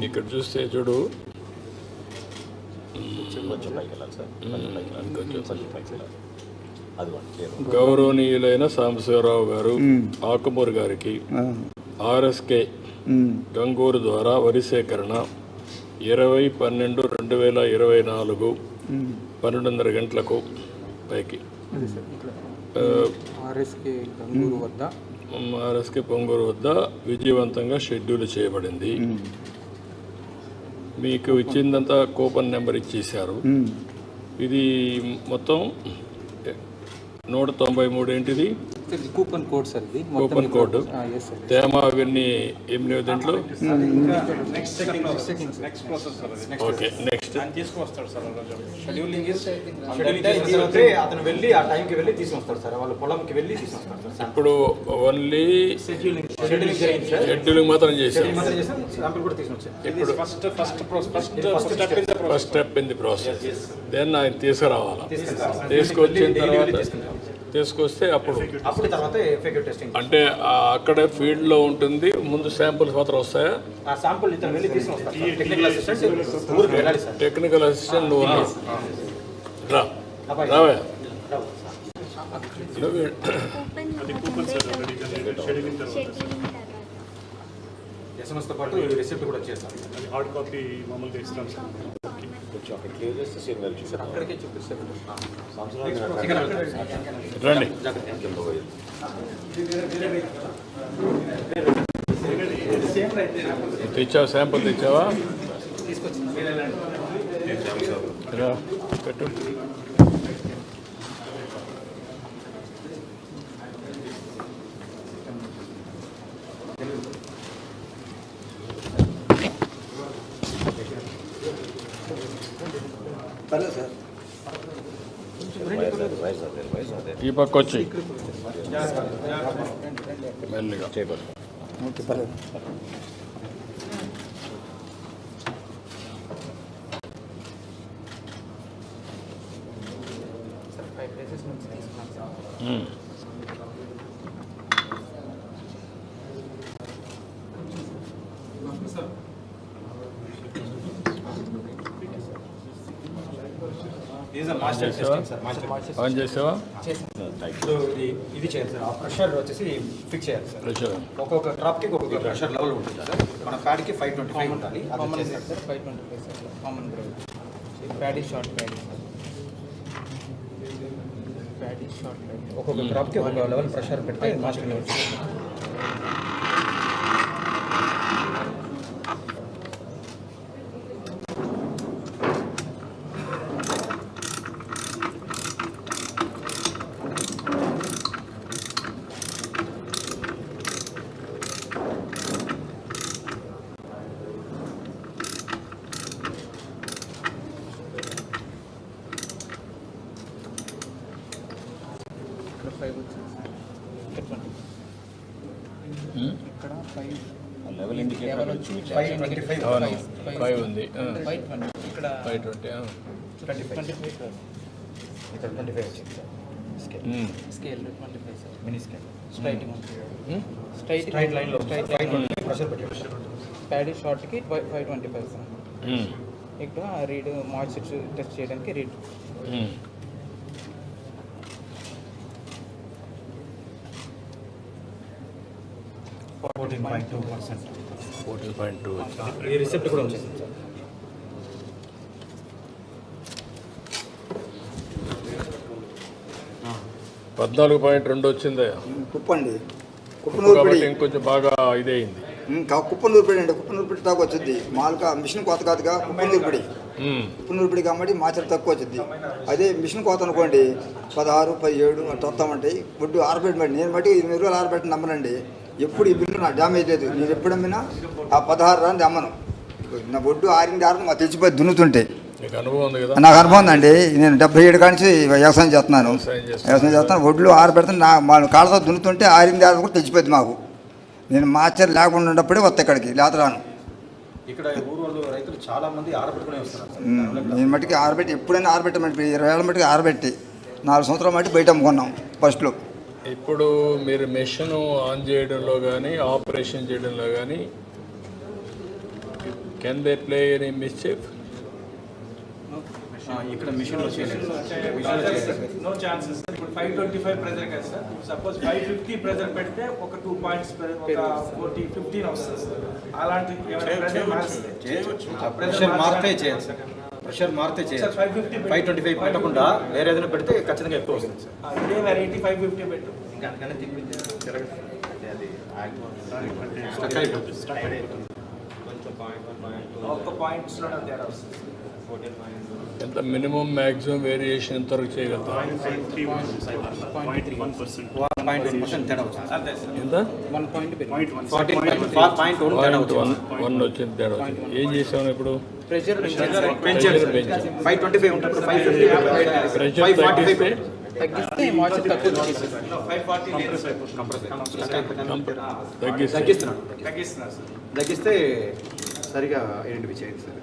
ఇక్కడ చూస్తే చూడు, కొంచెం పైకి వెళ్ళాలి సార్. కొంచెం పైకి వెళ్ళాలి. అది గౌరవనీయులైన సాంబశివరావు గారు ఆకుమూరు గారికి RSK గంగూరు ద్వారా వరి సేకరణ 20/12/2024 12:30 గంటలకు పైకి ఆర్ఎస్కే గంగూరు వద్ద ఆర్ఎస్కే పొంగూరు వద్ద విజయవంతంగా షెడ్యూల్ చేయబడింది. మీకు ఇచ్చిందంతా కూపన్ నెంబర్ ఇచ్చేశారు. ఇది మొత్తం 193 ఏంటిది కూపన్ కోడ్ సార్ ఇది. Coupon code yes sir. తేమ అవన్నీ ఏం లేవు దీంట్లో. ఓకే నెక్స్ట్ తీసుకొస్తాడు సార్ షెడ్యూలింగ్ అతను వెళ్ళి ఆ టైంకి వెళ్ళి తీసుకొస్తాడు సార్, వాళ్ళ పొలంకి వెళ్ళి తీసుకొస్తాడు సార్. ఇప్పుడు ఓన్లీ షెడ్యూలింగ్ జరిగింది సార్, షెడ్యూలింగ్ మాత్రం చేశారు. మాత్రం చేసాం, శాంపుల్ కూడా తీసుకొచ్చారు. ఇప్పుడు first step in the process. Then ఆయన తీసుకురావాలా, తీసుకొచ్చిన తర్వాత తీసుకొస్తే అప్పుడు తర్వాత ఎఫెక్టివ్ టెస్టింగ్ అంటే అక్కడే ఫీల్డ్లో ఉంటుంది. ముందు శాంపుల్స్ మాత్రం వస్తాయా? ఆ శాంపుల్ ఇతను వెళ్ళి తీసుకొస్తాడు. టెక్నికల్ అసిస్టెంట్ ఊరికి వెళ్ళాలి సార్. టెక్నికల్ అసిస్టెంట్ నువ్వు రావా? ఎస్ఎంఎస్తో పాటు రిసిప్ట్ కూడా చేస్తాం. హార్డ్ కాపీ మామూలుగా ఇస్తాం సార్. కొంచెం అక్కడ క్లియర్ చేస్తే సీఎం గారు చూస్తారు. అక్కడికే చూపిస్తారు. రండి. తెచ్చావా? శాంపుల్ తెచ్చావా? రా, పెట్టు. ఈ పక్క వచ్చి మెల్లిగా చేయబడి ఆన్ చేసావా? ఇది చేయాలి సార్, ఆ ప్రెషర్ వచ్చేసి ఫిక్స్ చేయాలి సార్. ప్రెషర్ ఒక్కొక్క డ్రాప్కి ఒక్కొక్క ప్రెషర్ లెవెల్ ఉంటుంది సార్. మన ప్యాడ్కి 525 ఉండాలి. Common sir 525 sir. Common paddy short paddy short paddy ఒక్కొక్క డ్రాప్కి ఒక లెవెల్ ప్రెషర్ పెడితే మాస్టర్ లెవెల్. ఇక్కడ 5 వచ్చింది సార్. ఇక్కడ 5 లెవెల్ ఇండికేటర్ చూపించాలి. 525 అవును, 5 ఉంది. 520 ఇక్కడ 520 25 ఇక్కడ 25 వచ్చింది sir. Scale 25 sir. Mini scale straight straight లైన్లో ప్రెషర్ పెట్టారు. ప్యాడీ షార్ట్కి 525 సార్. ఇక్కడ రీడ్ మాయిశ్చర్ టెస్ట్ చేయడానికి రీడ్ 14.2%. 14.2 ఈ రిసిప్ట్ కూడా వచ్చేసింది సార్. పద్నాలుగు 14.2 వచ్చిందా? కుప్పండి, కుప్పనూరు కాబట్టి ఇంకొంచెం బాగా ఇదే అయింది. కుప్పనూరుపిడి అండి. కుప్పనూరుపిడి దాకా వచ్చింది. మామూలుగా మిషన్ కోత కాదుగా కుప్పనూరుపిడి. కుప్పనూరుపిడి కాబట్టి మాచర్ తక్కువ వచ్చింది. అదే మిషన్ కోత అనుకోండి 16, 17 అట్లా వస్తామంటాయి. ఒడ్డు ఆరబెట్టమండి. నేను బట్టి 20 రోజులు ఆరబెట్టి నమ్మనండి. ఎప్పుడు ఈ బిల్లు నాకు డ్యామేజ్ లేదు. నేను ఎప్పుడు అమ్మినా ఆ 16 రాని అమ్మను. నా ఒడ్డు ఆరింది మా తెచ్చిపోయి దున్నుతుంటే నీకు అనుభవం ఉంది కదా? నాకు అనుభవం ఉందండి. నేను 77 కానించి వ్యవసాయం చేస్తున్నాను. ఒడ్లు ఆరబెడతాను. మా కాళ్ళతో దున్నుతుంటే ఆరింది కూడా తెచ్చిపోయింది మాకు. నేను మాచర్ లేకుండా ఉన్నప్పుడే వస్తా ఇక్కడికి, లేత రాను. ఇక్కడ ఊరు వాళ్ళు రైతులు చాలా మంది ఆరబెట్టుకునే వస్తున్నారు సార్. నేను మట్టికి ఆరబెట్టి ఎప్పుడైనా ఆరబెట్టమంటే 20 ఏళ్ళ మట్టికి ఆరబెట్టి 4 సంవత్సరాల మట్టి బయట అమ్ముకున్నాం ఫస్ట్లో. ఇప్పుడు మీరు మెషిన్ ఆన్ చేయడంలో కానీ ఆపరేషన్ చేయడంలో కానీ can they play any mischief? ఇక్కడ మిషన్లో చేయలేదు. No chances. ఇప్పుడు 525 ప్రెజర్ కదా సార్. సపోజ్ 550 ప్రెజర్ పెడితే ఒక 2 పాయింట్స్ ఒక 40, 15 వస్తుంది సార్. అలాంటి ప్రెజర్ మారితే ప్రెషర్ మారితే చేయాలి సార్. ప్రెషర్ మారితే సార్ చేయాలి. 550 పెట్టు. 525 పెట్టకుండా వేరే ఏదైనా పెడితే ఖచ్చితంగా ఎక్కువ వస్తుంది సార్. ఇదే వెరైటీ 550 పెట్టు. స్టక్ అయిపోతుంది. ఒక్క పాయింట్స్ లో తేడా వస్తుంది. ఎంత మినిమం మ్యాక్సిమం వేరియేషన్ ఎంతవరకు చేయగలుగుతాం? 0.1%. 0.1% తేడా వచ్చింది. అంతే సార్. ఎంత? 1 పాయింట్ పెరిగింది. 0.1 తేడా వచ్చింది. 1 వచ్చింది తేడా వచ్చింది. ఏం చేసాము ఇప్పుడు? ప్రెషర్ పెంచారు ప్రెషర్ సార్. పెంచాం. 525 ఉంటుంది 550 ప్రెషర్ తగ్గిస్తే తగ్గిస్తే మాయిశ్చర్ తక్కువ వచ్చేస్తుంది. 540 లేదు సార్. తగ్గిస్తున్నాడు. తగ్గిస్తున్నారు సార్. తగ్గిస్తే సరిగా ఐడెంటిఫై చేయండి సార్.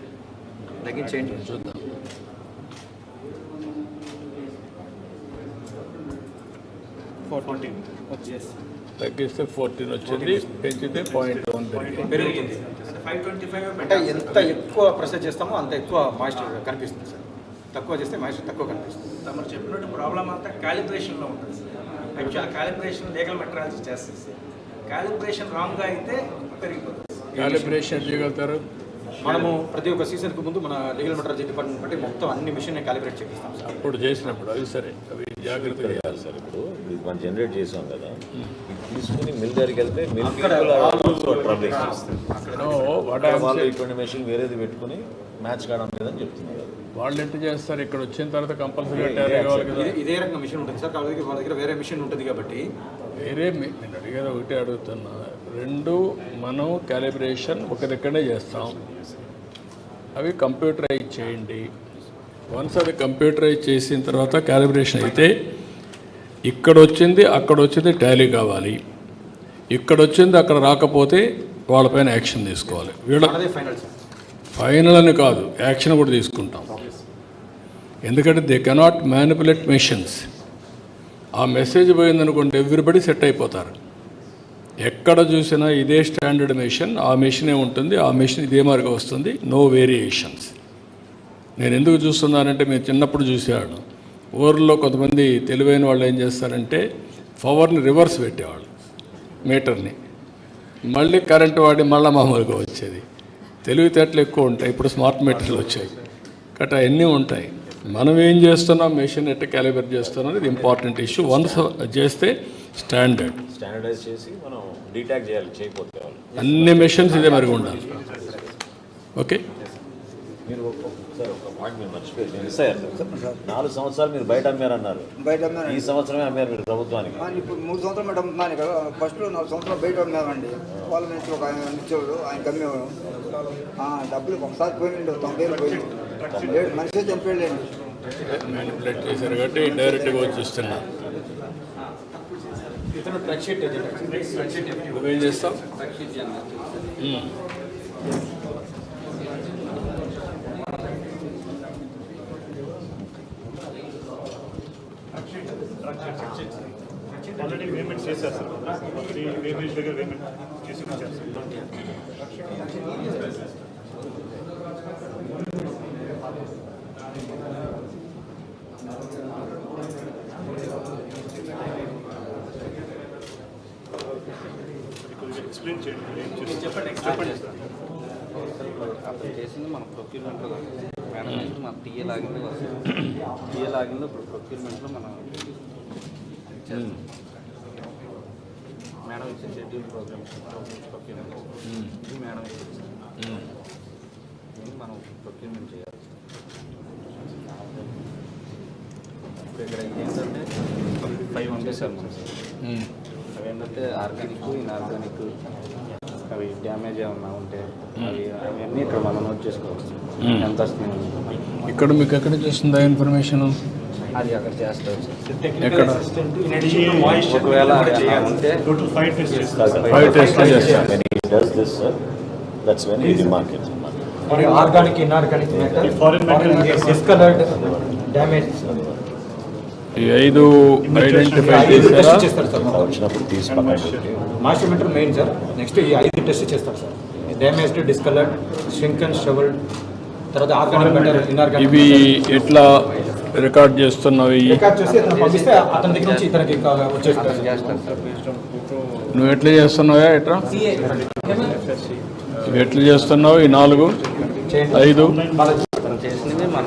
తగ్గించేయండి చూద్దాం. తగ్గిస్తే 14 వచ్చింది, పెంచితే 0.1 పెరిగింది. పెరిగింది. 525 అంటే ఎంత ఎక్కువ ప్రెషర్ చేస్తామో అంత ఎక్కువ మాయిశ్చర్ కనిపిస్తుంది సార్. తక్కువ చేస్తే మాయిశ్చర్ తక్కువ కనిపిస్తుంది. తమరు చెప్పినట్టు ప్రాబ్లం అంతా క్యాలిబ్రేషన్లో ఉంటుంది sir. Actual calibration legal metrology చేస్తుంది సార్. క్యాలిబ్రేషన్ రాంగ్గా అయితే పెరిగిపోతుంది. క్యాలిబ్రేషన్ చేయగలుగుతారు. మనము ప్రతి ఒక్క సీజన్కి ముందు మన లీగల్ మెట్రాలజీ డిపార్ట్మెంట్ బట్టి మొత్తం అన్ని మిషన్ క్యాలిబ్రేట్ చేపిస్తాం సార్. అప్పుడు చేసినప్పుడు అవి సరే, అవి జాగ్రత్తగా చేయాలి. సార్ ఇప్పుడు మనం జనరేట్ చేసాం కదా, ఇది తీసుకుని మిల్ దగ్గరికి వెళ్తే మిల్ వాళ్ళు ఇటువంటి మెషిన్ వేరేది పెట్టుకుని మ్యాచ్ కావడం లేదని చెప్తున్నారు. వాళ్ళు ఎంత చేస్తారు? ఇక్కడ వచ్చిన తర్వాత కంపల్సరీ టారీ కావాలి కదా. ఇదే రకంగా మిషన్ ఉంటుంది సార్. కాబట్టి వాళ్ళ దగ్గర వేరే మిషన్ ఉంటుంది కాబట్టి వేరే నేను అడిగేది ఒకటే అడుగుతున్నా. రెండు మనం క్యాలిబ్రేషన్ ఒక దగ్గరనే చేస్తాం, అవి కంప్యూటరైజ్ చేయండి. వన్స్ అది కంప్యూటరైజ్ చేసిన తర్వాత క్యాలిబ్రేషన్ అయితే ఇక్కడ వచ్చింది అక్కడ వచ్చింది టాలీ కావాలి, ఇక్కడ వచ్చింది అక్కడ రాకపోతే వాళ్ళపైన యాక్షన్ తీసుకోవాలి. వీళ్ళ అదే ఫైనల్ సార్. ఫైనల్ అని కాదు, యాక్షన్ కూడా తీసుకుంటాం. ఎందుకంటే దే కెనాట్ మ్యానిపులేట్ మెషిన్స్. ఆ మెసేజ్ పోయిందనుకోండి ఎవ్రీబడి సెట్ అయిపోతారు. ఎక్కడ చూసినా ఇదే స్టాండర్డ్ మెషిన్, ఆ మెషినే ఉంటుంది, ఆ మెషిన్ ఇదే మార్గం వస్తుంది, నో వేరియేషన్స్. నేను ఎందుకు చూస్తున్నానంటే మీరు చిన్నప్పుడు చూసేవాడు. ఊర్లో కొంతమంది తెలివైన వాళ్ళు ఏం చేస్తారంటే పవర్ని రివర్స్ పెట్టేవాళ్ళు, మీటర్ని మళ్ళీ కరెంటు వాడి మళ్ళీ మామూలుగా వచ్చేది. తెలివితేటలు ఎక్కువ ఉంటాయి. ఇప్పుడు స్మార్ట్ మీటర్లు వచ్చాయి కాబట్టి అవన్నీ ఉంటాయి. మనం ఏం చేస్తున్నాం, మెషిన్ ఎట్లా క్యాలిబ్రేట్ చేస్తున్నాం ఇది ఇంపార్టెంట్ ఇష్యూ. వన్స్ చేస్తే స్టాండర్డైజ్ చేసి మనం డీటాక్ చేయాలి, చేయకపోతే వాళ్ళు అన్ని మెషిన్స్ ఇదే మరి ఉండాలి. ఓకే, మీరు సార్ ఒక పాయింట్ మీరు మర్చిపోయారు, నేను మిస్ అయ్యారు సార్. 4 సంవత్సరాలు మీరు బయట అమ్మారన్నారు, బయట ఈ సంవత్సరమే అమ్మారు మీరు ప్రభుత్వానికి. ఇప్పుడు 3 సంవత్సరాలు మేడం అమ్మాను కదా. ఫస్ట్లో 4 సంవత్సరాలు బయట అమ్మామండి. వాళ్ళ నుంచి ఒక ఆయన ఇచ్చేవాడు, ఆయన అమ్మేవాడు. డబ్బులు ఒకసారి పోయిండు, 90,000 పోయింది. మనిషి చనిపోయాడు. మ్యానిపులేట్ చేశారు కాబట్టి డైరెక్ట్గా వచ్చేస్తున్నా. ఇతను ట్రక్ షీట్ నువ్వేం చేస్తావు? ఆల్రెడీ పేమెంట్ చేశారు సార్. వేవేజ్ దగ్గర పేమెంట్ చేసి వచ్చారు సార్. ఎక్స్ప్లెయిన్ చేయండి, ఏం చేస్తారు? చెప్పండి సార్. అప్పుడు చేసింది మన ప్రొక్యూర్మెంట్లో మేనేజ్మెంట్ మన టీఏ లాగిన్లో వస్తుంది. టీఏ లాగిన్లో ఇప్పుడు ప్రొక్యూర్మెంట్లో మనం మేడం ఇచ్చే షెడ్యూల్ ప్రోగ్రామ్స్ ప్రొక్యూర్మెంట్ ఇది మేడం ఇచ్చేది. మనం ప్రొక్యూర్మెంట్ చేయాలి. ఇప్పుడు ఇక్కడ ఏంటంటే 5 ఉంటాయి సార్ మనకి. అవి ఏంటంటే ఆర్గానిక్, ఇన్ఆర్గానిక్, అవి డ్యామేజ్ ఏమన్నా ఉంటే అవన్నీ ఇక్కడ మనం నోట్ చేసుకోవచ్చు. ఎంత వస్తుంది ఇక్కడ మీకు ఎక్కడ చూస్తుందా ఇన్ఫర్మేషన్? అది అక్కడ చేస్తారు సార్. ఎక్కడ? ఒకవేళ ఉంటే టోటల్ 5 టెస్ట్ చేస్తారు. 5 టెస్ట్లు చేస్తారు. When he does this, sir, that's when he demarcates. Organic, inorganic, foreign material discoloured, damage ఈ 5 ఐడెంటిఫై చేశారా? టెస్ట్ చేస్తారు సార్. వచ్చినప్పుడు తీసి పక్కన పెట్టి master meter main sir. Next ఈ 5 టెస్ట్ చేస్తారు sir. Damaged, discoloured, shrink and shrivelled, తర్వాత ఆర్గానిక్ మెటర్, ఇన్ఆర్గానిక్. ఇవి ఎట్లా రికార్డ్ చేస్తున్నవి? రికార్డ్ చేసి అతను పంపిస్తే అతని దగ్గర నుంచి ఇతనికి వచ్చేస్తారు. చేస్తారు సార్. నువ్వు ఎట్లా చేస్తున్నావా? ఎట్లా ఇవి ఎట్లా చేస్తున్నావు? ఈ 4 5 మనం చేసినవి మన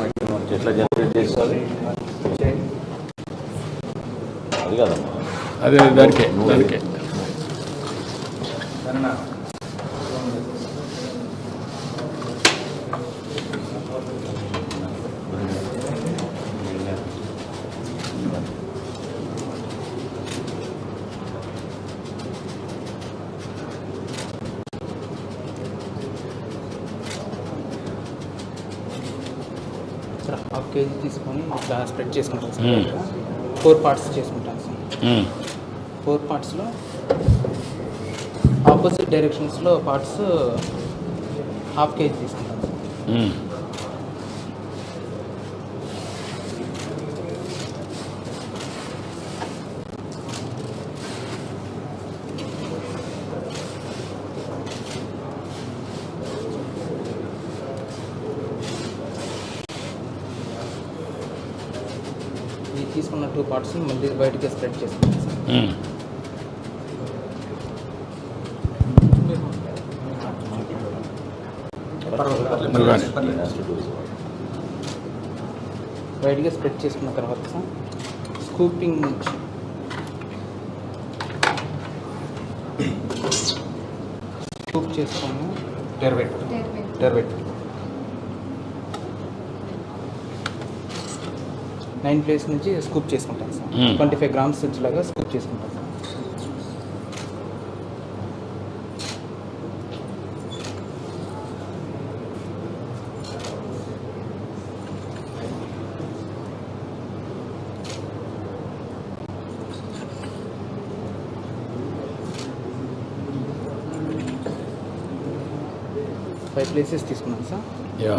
ఎట్లా జనరేట్ చేస్తుంది అది కాదమ్మా. అదే దానికే సార్ హాఫ్ కేజీ తీసుకొని ఇట్లా స్ప్రెడ్ చేసుకుంటాం సార్ 4 పార్ట్స్ చేసుకుంటాం సార్ 4 పార్ట్స్లో ఆపోజిట్ డైరెక్షన్స్లో పార్ట్స్ హాఫ్ కేజీ తీసుకుంటాం సార్. ఈ తీసుకున్న 2 పార్ట్స్ మళ్ళీ బయటకి స్ప్రెడ్ చేసుకుంటాం సార్. బయటగా స్ప్రెడ్ చేసుకున్న తర్వాత స్కూపింగ్ నుంచి స్కూప్ చేసుకొని టెర్బెట్ 9 ప్లేస్ నుంచి స్కూప్ చేసుకుంటాం సార్. 25 గ్రామ్స్ వచ్చేలాగా స్కూప్ చేసుకుంటాం సార్. ఫైవ్ ప్లేసెస్ తీసుకున్నాం సార్. Yeah.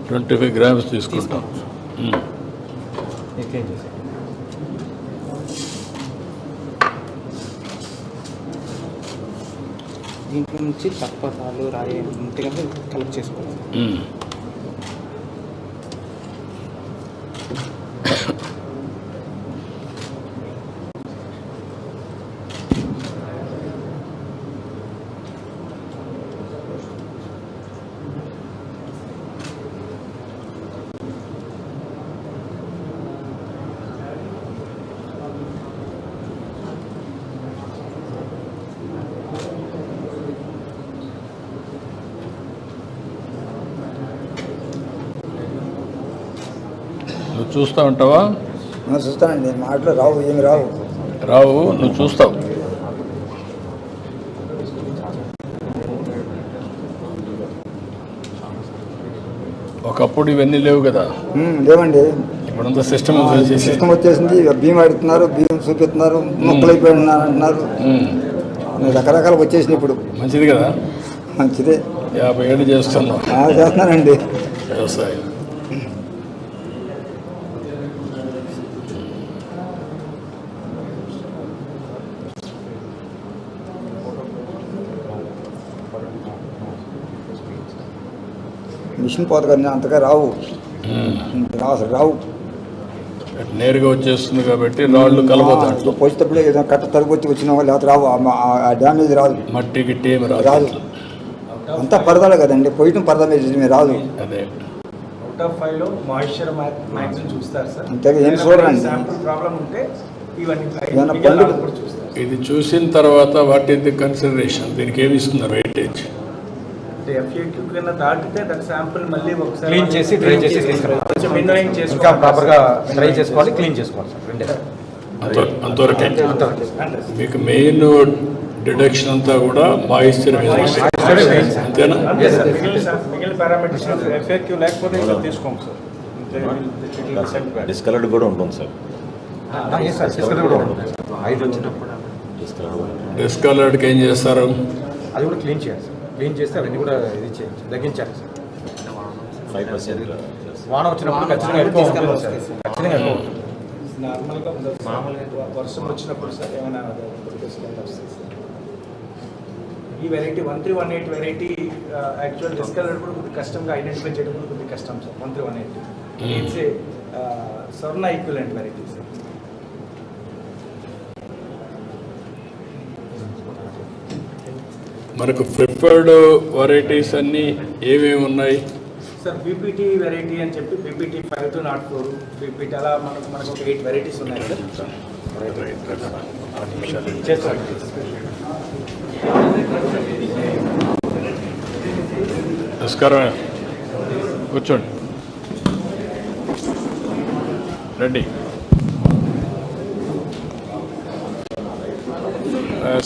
grams 25 గ్రామ్స్ తీసుకుంటాం. దీంట్లో నుంచి తప్పతాలు రాయి ఉంటే కనుక కలెక్ట్ చేసుకోవాలి. నువ్వు చూస్తూ ఉంటావా? చూస్తానండి, మాటలు రావు, ఏమి రావు, నువ్వు చూస్తావు. ఒకప్పుడు ఇవన్నీ లేవు కదా. లేవండి. ఇప్పుడంతా సిస్టమ్ వచ్చేసింది. బియ్యం ఆడుతున్నారు, బియ్యం చూపిస్తున్నారు, మొక్కలు అయిపోయి అంటున్నారు, రకరకాలు వచ్చేసినాయి ఇప్పుడు. మంచిది కదా, మంచిదే. 50 ఏళ్ళు చేస్తున్నావు. చేస్తున్నానండి వ్యవసాయం. మిషన్ పోత కానీ అంతగా రావు, అసలు రావు. నేరుగా వచ్చేస్తుంది కాబట్టి రాళ్ళు కలబోతాడు. పోసేటప్పుడు ఏదైనా కట్ట తరగొచ్చి వచ్చినా లేకపోతే రావు, ఆ డ్యామేజ్ రాదు. మట్టి గిట్టి ఏమి రాదు, అంతా పరదాలే కదండి, పోయటం పరదా మీద రాదు. అదే అవుట్ ఆఫ్ 5 లో మాయిశ్చర్ మ్యాక్సిమం చూస్తారు సార్. అంతేగా ఏం చూడండి. శాంపుల్ ప్రాబ్లం ఉంటే ఏదైనా పండు చూస్తారు. ఇది చూసిన తర్వాత వాట్ ఈస్ ది కన్సిడరేషన్, దీనికి ఏమి ఇస్తున్నారు వెయిటేజ్? FAQ కింద దాటితే దట్ శాంపుల్ మళ్ళీ ఒకసారి క్లీన్ చేసి డ్రై చేసి కొంచెం విన్నోయింగ్ ఇంకా చేసుకోవాలి, ప్రాపర్గా డ్రై చేసుకోవాలి, క్లీన్ చేసుకోవాలి సార్. రెండే అంతవరకే. మీకు మెయిన్ డిడక్షన్ అంతా కూడా మాయిశ్చర్ మీద అంతేనా? మిగిలిన పారామీటర్స్ FAQ లేకపోతే ఇంకా తీసుకోం సార్. డిస్కలర్డ్ కూడా ఉంటుంది సార్. డిస్కలర్డ్కి ఏం చేస్తారు? అది కూడా క్లీన్ చేయాలి సార్. క్లీన్ చేస్తే అవన్నీ కూడా ఇది చేయాలి, తగ్గించాలి సార్. 5% వాన వచ్చినప్పుడు ఖచ్చితంగా ఎక్కువ ఉంటుంది సార్. ఖచ్చితంగా ఎక్కువ ఉంటుంది. నార్మల్గా ఉండదు మామూలుగా వర్షం వచ్చినప్పుడు సార్ ఏమైనా వస్తుంది సార్. ఈ వెరైటీ 1318 వెరైటీ యాక్చువల్ డిస్కలర్ కొద్దిగా కష్టంగా ఐడెంటిఫై చేయడం కూడా కొద్దిగా కష్టం sir. 1318 it's a Swarna equivalent variety sir. మనకు ప్రిఫర్డ్ వెరైటీస్ అన్నీ ఏమేమి ఉన్నాయి సార్? బీపీటీ వెరైటీ అని చెప్పి బీపీటీ 5204 బీపీటీ అలా మనకు ఒక 8 వెరైటీస్ ఉన్నాయి సార్. చేస్తాం. నమస్కారం, కూర్చోండి, రండి.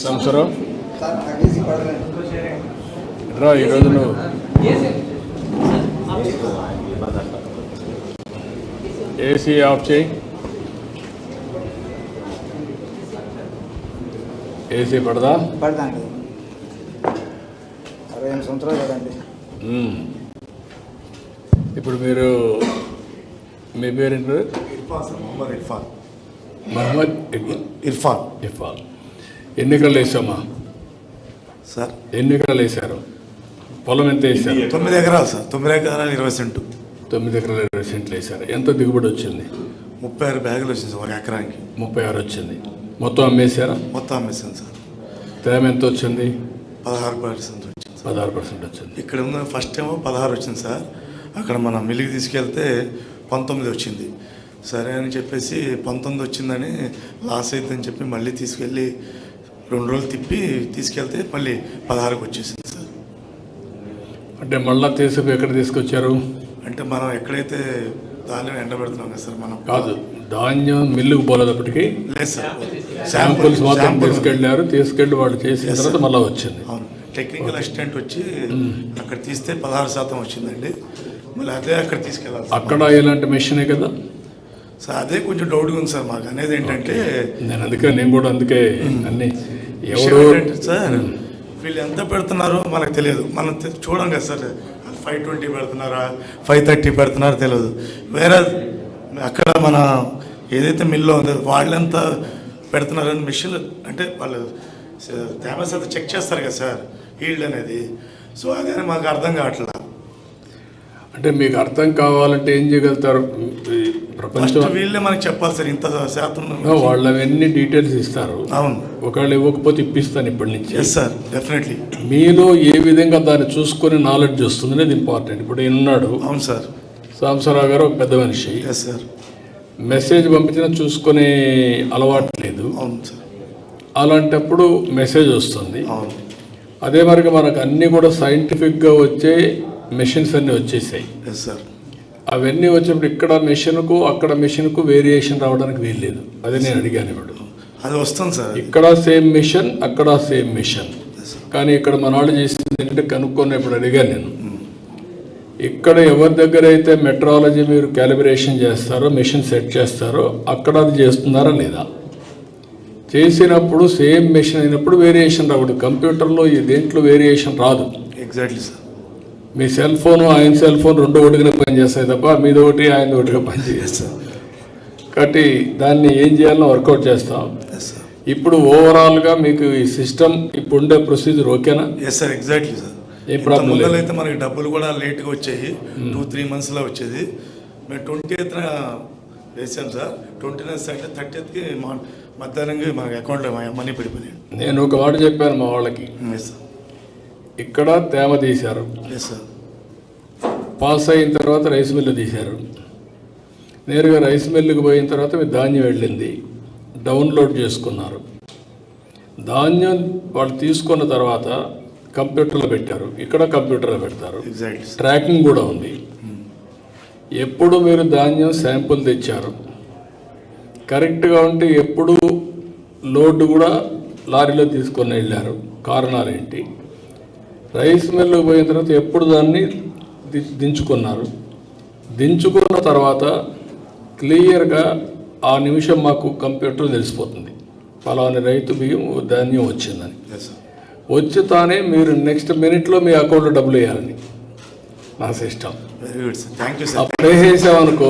సంవత్సరం రా, ఈరోజు నువ్వు ఏసీ ఆఫ్ చేయి. ఏసీ పడదా? పడదండి. 68 సంవత్సరాలు కదండి. ఇప్పుడు మీరు మీ పేరేంటి? మహమ్మద్ ఇర్ఫాన్. ఎన్ని ఎకరాలు వేసామా సార్? ఎన్ని ఎకరాలు వేసారు? పొలం ఎంత వేసారు? 9 ఎకరాలు సార్. 9 ఎకరాలు 20 సెంటు. 9 ఎకరాలు 20 సెంట్లు వేసారు. ఎంత దిగుబడి వచ్చింది? 36 బ్యాగులు వచ్చింది సార్ ఒక ఎకరానికి. 36 వచ్చింది. మొత్తం అమ్మేశారా? మొత్తం అమ్మేసాను సార్. తేమ ఎంత వచ్చింది? 16% వచ్చింది. 16% వచ్చింది. ఇక్కడ ఉన్న ఫస్ట్ ఏమో 16 వచ్చింది సార్. అక్కడ మనం మిల్లికి తీసుకెళ్తే 19 వచ్చింది. సరే అని చెప్పేసి 19 వచ్చిందని లాస్ అవుతుందని చెప్పి మళ్ళీ తీసుకెళ్ళి 2 రోజులు తిప్పి తీసుకెళ్తే మళ్ళీ 16కి వచ్చేసింది సార్. అంటే మళ్ళీ తీసుకు ఎక్కడ తీసుకొచ్చారు? అంటే మనం ఎక్కడైతే ధాన్యం ఎండబెడుతున్నాం కదా సార్, మనం కాదు, ధాన్యం మిల్లుకు పోలేదప్పటికి లేదు సార్. శాంపుల్స్ మాత్రం తీసుకెళ్ళి వాళ్ళు చేసిన తర్వాత మళ్ళీ వచ్చింది. అవును, టెక్నికల్ అసిస్టెంట్ వచ్చి అక్కడ తీస్తే 16% వచ్చిందండి. మళ్ళీ అదే అక్కడ తీసుకెళ్ళాలి. అక్కడ ఇలాంటి మెషినే కదా సార్? అదే కొంచెం డౌట్గా ఉంది సార్ మాకు. అనేది ఏంటంటే నేను కూడా అందుకే అన్ని ఎవరు సార్ వీళ్ళు ఎంత పెడుతున్నారో మనకు తెలియదు. మనం చూడం కదా సార్. 520 పెడుతున్నారా 530 పెడుతున్నారో తెలియదు. వేరే అక్కడ మన ఏదైతే మిల్లో ఉందో వాళ్ళు ఎంత పెడుతున్నారని మిషన్లు అంటే వాళ్ళు తేమ శాతం చెక్ చేస్తారు కదా సార్, ఈల్డ్ అనేది. సో అదే మాకు అర్థం కావట్లేదు. అంటే మీకు అర్థం కావాలంటే ఏం చేయగలుగుతారు? ప్రపంచం వీళ్ళే మనకి చెప్పాలి సార్ ఇంత శాతం. వాళ్ళు అవన్నీ డీటెయిల్స్ ఇస్తారు. అవును, ఒకవేళ ఇవ్వకపోతే ఇప్పిస్తాను ఇప్పటి నుంచి. Yes sir, definitely. మీలో ఏ విధంగా దాన్ని చూసుకొని నాలెడ్జ్ వస్తుంది అనేది ఇంపార్టెంట్. ఇప్పుడు ఉన్నాడు. అవును సార్. సాంబశివరావు గారు ఒక పెద్ద మనిషి. Yes sir. మెసేజ్ పంపించినా చూసుకునే అలవాటు లేదు. అవును సార్. అలాంటప్పుడు మెసేజ్ వస్తుంది. అవును. అదే మరిగా మనకు అన్నీ కూడా సైంటిఫిక్గా వచ్చే మెషిన్స్ అన్నీ వచ్చేసాయి. Yes sir. అవన్నీ వచ్చినప్పుడు ఇక్కడ మెషిన్కు అక్కడ మెషిన్కు వేరియేషన్ రావడానికి వీల్లేదు. అదే నేను అడిగాను. ఇప్పుడు అది వస్తుంది సార్. ఇక్కడ సేమ్ మిషన్, అక్కడ సేమ్ మిషన్. కానీ ఇక్కడ మన వాళ్ళు చేసింది ఏంటంటే కనుక్కున్నప్పుడు అడిగాను నేను, ఇక్కడ ఎవరి దగ్గర అయితే మెట్రాలజీ మీరు క్యాలిబ్రేషన్ చేస్తారో, మెషిన్ సెట్ చేస్తారో అక్కడ అది చేస్తున్నారా లేదా? చేసినప్పుడు సేమ్ మెషిన్ అయినప్పుడు వేరియేషన్ రాకూడదు. కంప్యూటర్లో దేంట్లో వేరియేషన్ రాదు. Exactly sir. మీ సెల్ ఫోను ఆయన సెల్ ఫోన్ రెండు ఒకటిగా పనిచేస్తాయి తప్ప మీది ఒకటి ఆయన ఒకటిగా పనిచేస్తాం. కాబట్టి దాన్ని ఏం చేయాలో వర్కౌట్ చేస్తాం. ఇప్పుడు ఓవరాల్గా మీకు ఈ సిస్టమ్ ఇప్పుడు ఉండే ప్రొసీజర్ ఓకేనా? Yes sir, exactly sir. ఏ ప్రాబ్లం లేదు. అయితే మనకి డబ్బులు కూడా లేట్గా వచ్చాయి. 2-3 monthsలో వచ్చేది. మేము 28th వేసాం సార్. 29th అంటే 30th మధ్యాహ్నంగా మనకి అకౌంట్లో మనీ పడిపోయాయి. నేను ఒక మాట చెప్పాను మా వాళ్ళకి. Yes sir. ఇక్కడ తేమ తీశారు. Yes sir. పాస్ అయిన తర్వాత రైస్ మిల్లు తీశారు. నేరుగా రైస్ మిల్లుకి పోయిన తర్వాత మీ ధాన్యం వెళ్ళింది, డౌన్లోడ్ చేసుకున్నారు. ధాన్యం వాళ్ళు తీసుకున్న తర్వాత కంప్యూటర్లో పెట్టారు. ఇక్కడ కంప్యూటర్లో పెడతారు. ట్రాకింగ్ కూడా ఉంది. ఎప్పుడు మీరు ధాన్యం శాంపుల్ తెచ్చారు కరెక్ట్గా ఉంటే ఎప్పుడు లోడ్ కూడా లారీలో తీసుకొని వెళ్ళారు. కారణాలు ఏంటి? రైస్ మిల్లుకి పోయిన తర్వాత ఎప్పుడు దాన్ని దించుకున్నారు. దించుకున్న తర్వాత క్లియర్గా ఆ నిమిషం మాకు కంప్యూటర్ తెలిసిపోతుంది ఫలాని రైతు బియ్యం ధాన్యం వచ్చిందని. వచ్చి తానే మీరు నెక్స్ట్ మినిట్లో మీ అకౌంట్లో డబ్బులు వేయాలని. నా system. Very good sir, thank you sir. అప్పుడు వేసేసామనుకో,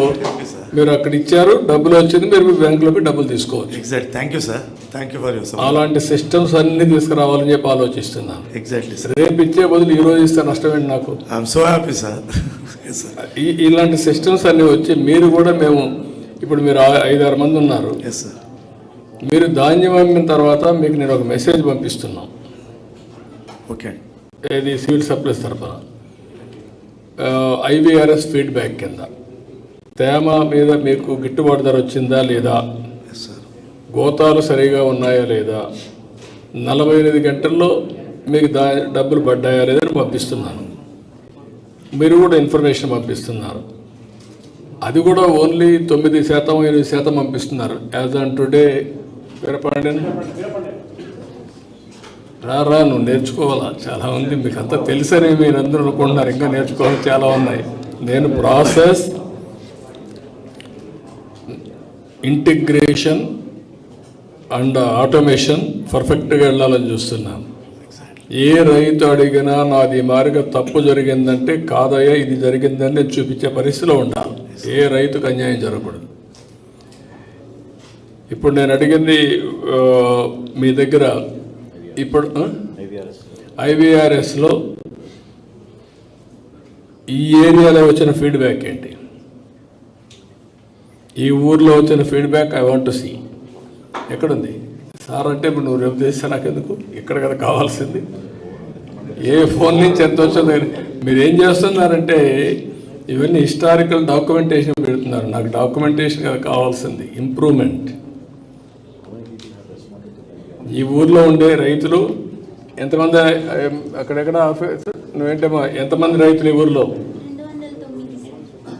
మీరు అక్కడ ఇచ్చారు, డబ్బులు వచ్చింది, మీరు మీ బ్యాంకులో డబ్బులు తీసుకోవచ్చు. Exact, thank you sir, thank you for your support. అలాంటి సిస్టమ్స్ అన్నీ తీసుకురావాలని చెప్పి ఆలోచిస్తున్నాను. Exactly sir. రేపు ఇచ్చే బదులు ఈ రోజు ఇస్తే నష్టం ఏంటి నాకు? I'm so happy sir. ఇలాంటి సిస్టమ్స్ అన్నీ వచ్చి మీరు కూడా మేము ఇప్పుడు మీరు 5-6 మంది ఉన్నారు. Yes sir. మీరు ధాన్యం అమ్మిన తర్వాత మీకు నేను ఒక మెసేజ్ పంపిస్తున్నాం. ఓకే. ఇది సివిల్ సప్లైస్ తరఫున IVRS ఫీడ్బ్యాక్ కింద తేమ మీద మీకు గిట్టుబాటు ధర వచ్చిందా లేదా, గోతాలు సరిగా ఉన్నాయా లేదా, 48 గంటల్లో మీకు డబ్బులు పడ్డాయా లేదా అని పంపిస్తున్నాను. మీరు కూడా ఇన్ఫర్మేషన్ పంపిస్తున్నారు. అది కూడా ఓన్లీ 9%-8% పంపిస్తున్నారు. యాజ్ ఆన్ టుడే వీరపాండ్యన్ రా నువ్వు నేర్చుకోవాలా, చాలా ఉంది, మీకు అంతా తెలుసని మీరు అందరూ అనుకుంటున్నారు. ఇంకా నేర్చుకోవాలి చాలా ఉన్నాయి. నేను ప్రాసెస్ ఇంటిగ్రేషన్ అండ్ ఆటోమేషన్ పర్ఫెక్ట్గా వెళ్ళాలని చూస్తున్నాను. ఏ రైతు అడిగినా నాది మారిగా తప్పు జరిగిందంటే కాదయ్యా ఇది జరిగిందని నేను చూపించే పరిస్థితిలో ఉండాలి. ఏ రైతుకు అన్యాయం జరగకూడదు. ఇప్పుడు నేను అడిగింది మీ దగ్గర ఇప్పుడు IVRSలో ఈ ఏరియాలో వచ్చిన ఫీడ్బ్యాక్ ఏంటి, ఈ ఊర్లో వచ్చిన feedback I want to see. ఎక్కడుంది సార్ అంటే ఇప్పుడు నువ్వు రేపు చేస్తే నాకు ఎందుకు, ఇక్కడ కదా కావాల్సింది. ఏ ఫోన్ నుంచి ఎంత వచ్చిందో మీరు ఏం చేస్తున్నారంటే ఇవన్నీ హిస్టారికల్ డాక్యుమెంటేషన్ పెడుతున్నారు. నాకు డాక్యుమెంటేషన్ కదా కావాల్సింది, ఇంప్రూవ్మెంట్. ఈ ఊర్లో ఉండే రైతులు ఎంతమంది, అక్కడెక్కడ నువ్వేంటమ్మా ఎంతమంది రైతులు ఈ ఊర్లో?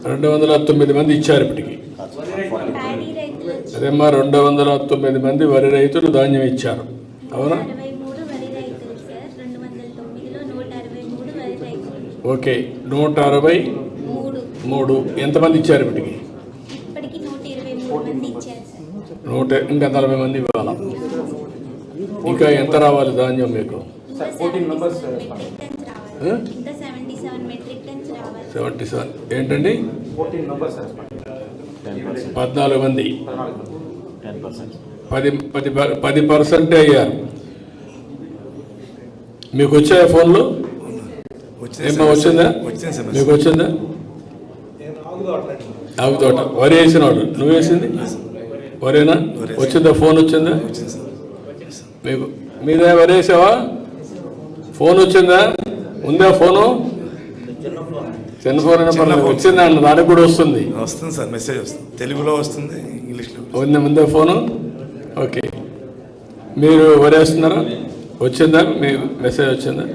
209 మంది ఇచ్చారు ఇప్పటికి. అదేమ్మా 209 మంది వరి రైతులు ధాన్యం ఇచ్చారు, అవునా? ఓకే, 163 ఎంతమంది ఇచ్చారు ఇప్పటికి? ఇంకా 40 మంది ఇవ్వాలా? ఇంకా ఎంత రావాలి ధాన్యం మీకు? 77 ఏంటండి? 14 మంది 10% అయ్యారు. మీకు వచ్చాయా ఫోన్లు? ఏమో వచ్చిందా మీకు? వచ్చిందా? ఆగుతోట వరి వేసిన వాడు, నువ్వు వేసింది వరేనా? వచ్చిందా ఫోన్? వచ్చిందా మీకు? మీదే వరి వేసావా? ఫోన్ వచ్చిందా? ఉందా ఫోను? చిన్న ఫోన్ అయినా వచ్చిందా అన్న, దానికి కూడా వస్తుంది. వస్తుంది సార్, మెసేజ్ వస్తుంది, తెలుగులో వస్తుంది, ఇంగ్లీష్లో ఉందా ఫోను? ఓకే, మీరు వరేస్తున్నారా? వచ్చిందా మీ మెసేజ్? వచ్చిందా?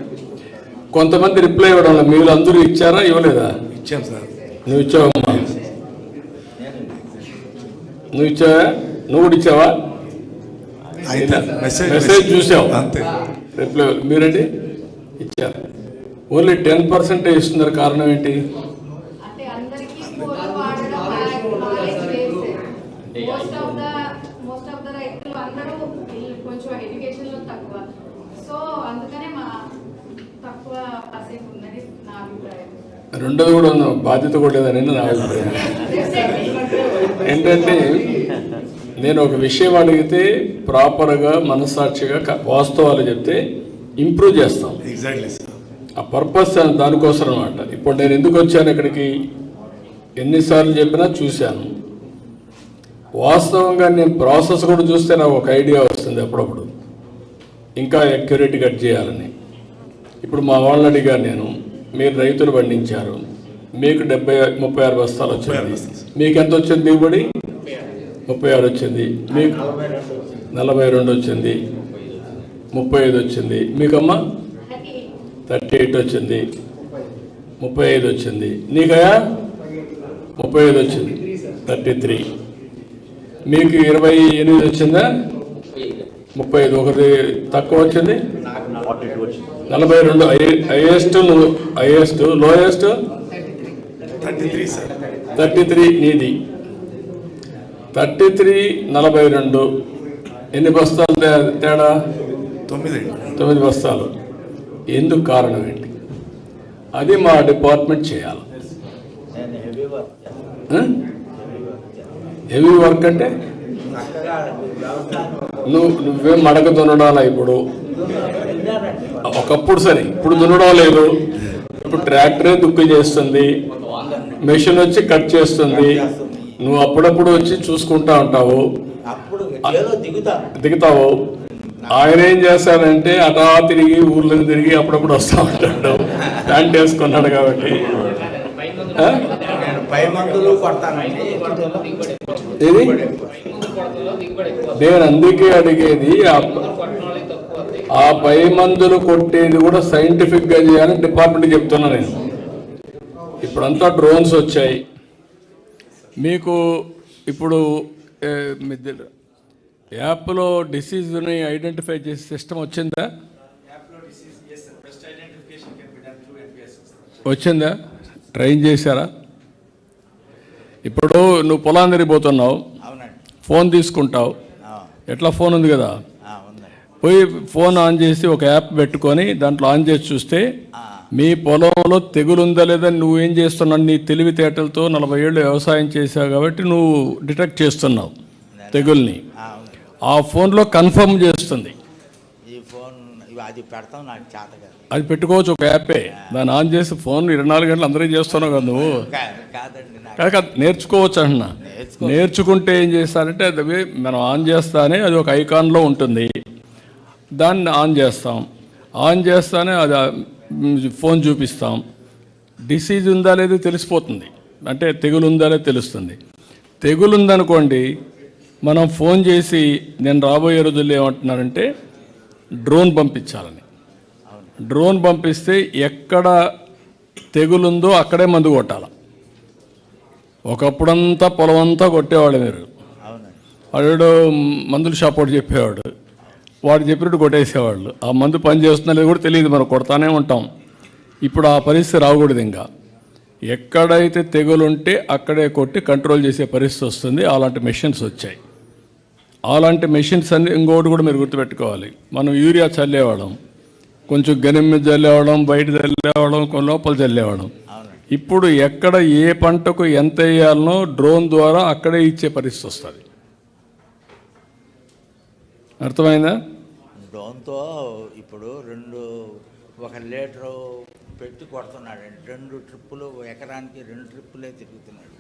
కొంతమంది రిప్లై ఇవ్వడం, మీరు అందరూ ఇచ్చారా ఇవ్వలేదా? ఇచ్చాం సార్. నువ్వు ఇచ్చావమ్మా? నువ్వు ఇచ్చావా? నువ్వు కూడా ఇచ్చావా? మెసేజ్ చూసావు అంతే. రిప్లై మీరండి ఇచ్చారు. ఓన్లీ 10% ఇస్తున్నారు. కారణం ఏంటి? రెండోది కూడా బాధ్యత కూడా లేదని నా అభిప్రాయం. ఏంటంటే నేను ఒక విషయం అడిగితే ప్రాపర్గా మనస్సాక్షిగా వాస్తవాలు చెప్తే ఇంప్రూవ్ చేస్తాం. Exactly sir. ఆ పర్పస్ దానికోసం అనమాట. ఇప్పుడు నేను ఎందుకు వచ్చాను ఇక్కడికి, ఎన్నిసార్లు చెప్పినా చూశాను. వాస్తవంగా నేను ప్రాసెస్ కూడా చూస్తే నాకు ఒక ఐడియా వస్తుంది అప్పుడప్పుడు, ఇంకా అక్యురేట్ కట్ చేయాలని. ఇప్పుడు మా వాళ్ళని అడిగాను నేను, మీరు రైతులు పండించారు, మీకు 36 బస్తాలు వచ్చింది, మీకు ఎంత వచ్చింది దిగుబడి? 36 వచ్చింది. మీకు 42 వచ్చింది, 35 వచ్చింది. మీకమ్మా 38 వచ్చింది, 35 వచ్చింది. నీకయా 35 వచ్చింది, 33. మీకు 28 వచ్చిందా? 35. ఒకటి తక్కువ వచ్చింది, 42. Highest lowest 33 sir. 33 నీది. 33, 42. ఎన్ని బస్తాలు తేడా? 9 బస్తాలు. ఎందుకు? కారణం ఏంటి? అది మా డిపార్ట్మెంట్ చేయాలి. హెవీ వర్క్ అంటే నువ్వేం మడక దున్నడాలా? ఇప్పుడు ఒకప్పుడు సరే, ఇప్పుడు దున్నడం లేదు. ఇప్పుడు ట్రాక్టరే దుక్కు చేస్తుంది, మెషిన్ వచ్చి కట్ చేస్తుంది. నువ్వు అప్పుడప్పుడు వచ్చి చూసుకుంటా ఉంటావు, దిగుతావు. ఆయన ఏం చేస్తాడంటే అటా తిరిగి ఊర్లో తిరిగి అప్పుడప్పుడు వస్తూ ఉంటాడు, ప్యాంట్ వేసుకున్నాడు కాబట్టి. ఇది నేను అందుకే అడిగేది, ఆ పై మందులు కొట్టేది కూడా సైంటిఫిక్ గా చేయాలని డిపార్ట్మెంట్ చెప్తున్నా నేను. ఇప్పుడంతా డ్రోన్స్ వచ్చాయి మీకు. ఇప్పుడు యాప్లో డిసీజ్ని ఐడెంటిఫై చేసే సిస్టమ్ వచ్చిందా? వచ్చిందా? ట్రైన్ చేశారా? ఇప్పుడు నువ్వు పొలాన్ని తిరిగిపోతున్నావు, ఫోన్ తీసుకుంటావు, ఎట్లా ఫోన్ ఉంది కదా, పోయి ఫోన్ ఆన్ చేసి ఒక యాప్ పెట్టుకొని దాంట్లో ఆన్ చేసి చూస్తే మీ పొలంలో తెగులుందా లేదా నువ్వేం చేస్తున్నావు, నీ తెలివితేటలతో 40 ఏళ్ళు వ్యవసాయం చేసావు కాబట్టి నువ్వు డిటెక్ట్ చేస్తున్నావు తెగుల్ని. ఆ ఫోన్లో కన్ఫర్మ్ చేస్తుంది. అది పెట్టుకోవచ్చు, ఒక యాపే. దాన్ని ఆన్ చేసి ఫోన్ 24 గంటలు అందరూ చేస్తున్నావు కదా నువ్వు. కాక నేర్చుకోవచ్చు అంటున్నా. నేర్చుకుంటే ఏం చేస్తారంటే అది మనం ఆన్ చేస్తానే అది ఒక ఐకాన్లో ఉంటుంది, దాన్ని ఆన్ చేస్తాం. ఆన్ చేస్తానే అది ఫోన్ చూపిస్తాం. డిసీజ్ ఉందా లేదో తెలిసిపోతుంది, అంటే తెగులు ఉందా లేదో తెలుస్తుంది. తెగులు ఉందనుకోండి, మనం ఫోన్ చేసి నేను రాబోయే రోజుల్లో ఏమంటున్నారంటే డ్రోన్ పంపించాలని. డ్రోన్ పంపిస్తే ఎక్కడ తెగులుందో అక్కడే మందు కొట్టాలి. ఒకప్పుడంతా పొలం అంతా కొట్టేవాడు మీరు. వాడు మందుల షాప్ వాడు చెప్పేవాడు, వాడు చెప్పినట్టు కొట్టేసేవాళ్ళు. ఆ మందు పని చేస్తున్నా లేదు కూడా తెలియదు, మనం కొడతానే ఉంటాం. ఇప్పుడు ఆ పరిస్థితి రాకూడదు. ఇంకా ఎక్కడైతే తెగులుంటే అక్కడే కొట్టి కంట్రోల్ చేసే పరిస్థితి వస్తుంది. అలాంటి మెషిన్స్ వచ్చాయి. అలాంటి మెషిన్స్ అన్ని ఇంకోటి కూడా మీరు గుర్తుపెట్టుకోవాలి. మనం యూరియా చల్లేవాళ్ళం, కొంచెం గనిం మీద చల్లేవాళ్ళం, బయట చల్లేవాళ్ళం, కొన్ని లోపల చల్లేవాళ్ళం. ఇప్పుడు ఎక్కడ ఏ పంటకు ఎంత వేయాలనో డ్రోన్ ద్వారా అక్కడే ఇచ్చే పరిస్థితి వస్తుంది. అర్థమైందా? డ్రోన్తో ఇప్పుడు 1 లీటరు పెట్టి కొడుతున్నాడండి. 2 ట్రిప్పులు, ఎకరానికి 2 ట్రిప్పులే తిరుగుతున్నాడు.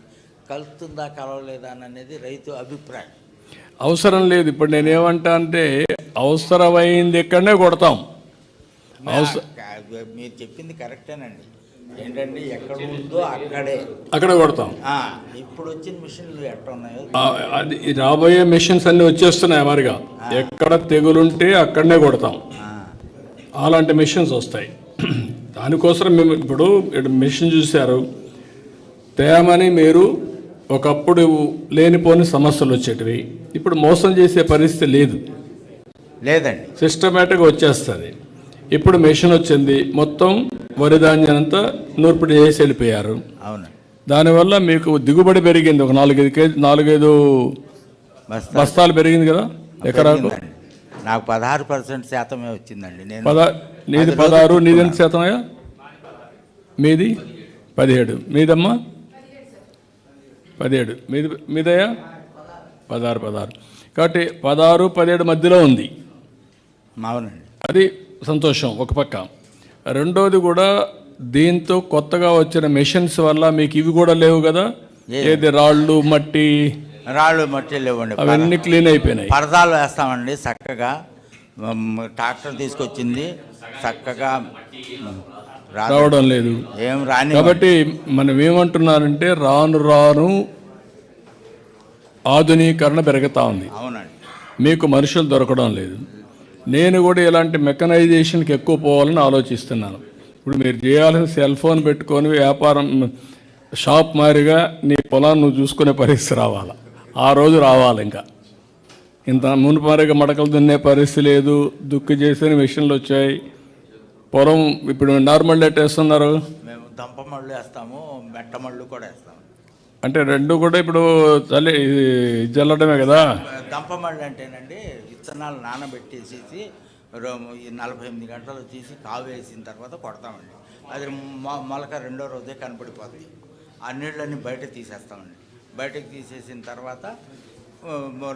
కలుస్తుందా కలవలేదా అనేది రైతు అభిప్రాయం. అవసరం లేదు. ఇప్పుడు నేనేమంటా అంటే అవసరమైంది ఎక్కడనే కొడతాం. మీరు చెప్పింది కరెక్టేనండి. ఏంటంటే ఎక్కడ ఉందో అక్కడే కొడతాం. ఇప్పుడు వచ్చిన మిషన్లు ఎట్లా ఉన్నాయో అది రాబోయే మిషన్స్ అన్నీ వచ్చేస్తున్నాయి మరిగా. ఎక్కడ తెగులుంటే అక్కడనే కొడతాం. అలాంటి మిషన్స్ వస్తాయి. దానికోసం మేము ఇప్పుడు మిషన్ చూశారు. తేమని మీరు ఒకప్పుడు లేనిపోని సమస్యలు వచ్చేటివి, ఇప్పుడు మోసం చేసే పరిస్థితి లేదండి. సిస్టమేటిక్గా వచ్చేస్తుంది. ఇప్పుడు మెషిన్ వచ్చింది, మొత్తం వరి ధాన్యం అంతా నూర్పిడి చేసి వెళ్ళిపోయారు. దానివల్ల మీకు దిగుబడి పెరిగింది. ఒక 4-5 బస్తాలు పెరిగింది కదా ఎకరాకు. నాకు 16% వచ్చిందండి. నీది 16, నీది ఎంత శాతమయ్యా? మీది 17, మీదమ్మా 17, మీదయ్యా 16. కాబట్టి 16-17 మధ్యలో ఉంది. అవునండి. అది సంతోషం ఒక పక్క. రెండోది కూడా దీంతో కొత్తగా వచ్చిన మెషిన్స్ వల్ల మీకు ఇవి కూడా లేవు కదా, ఏది రాళ్ళు మట్టి లేవండి, అవన్నీ క్లీన్ అయిపోయినాయి. పరదాలు వేస్తామండి చక్కగా. ట్రాక్టర్ తీసుకొచ్చింది, చక్కగా రావడం లేదు. కాబట్టి మనం ఏమంటున్నారంటే రాను ఆధునీకరణ పెరుగుతూ ఉంది. మీకు మనుషులు దొరకడం లేదు. నేను కూడా ఇలాంటి మెకనైజేషన్కి ఎక్కువ పోవాలని ఆలోచిస్తున్నాను. ఇప్పుడు మీరు చేయాల్సిన సెల్ ఫోన్ పెట్టుకొని వ్యాపారం షాప్ మారిగా నీ పొలాన్ని నువ్వు చూసుకునే పరిస్థితి రావాలి. ఆ రోజు రావాలి. ఇంకా ఇంత మునుపరిగా మడకలు దున్నే పరిస్థితి లేదు. దుక్కు చేసిన మిషన్లు వచ్చాయి. పొలం ఇప్పుడు నార్మల్ డేట్ వేస్తున్నారు, మేము దంపమళ్ళు వేస్తాము, మెట్టమళ్ళు కూడా వేస్తాము. అంటే రెండు కూడా ఇప్పుడు జల్లడమే కదా. దంపమళ్ళు అంటేనండి విత్తనాలు నానబెట్టేసేసి 48 గంటలు తీసి కావేసిన తర్వాత కొడతామండి. అది మొలక రెండో రోజే కనపడిపోతుంది. ఆ నీళ్ళని బయట తీసేస్తామండి. బయటకు తీసేసిన తర్వాత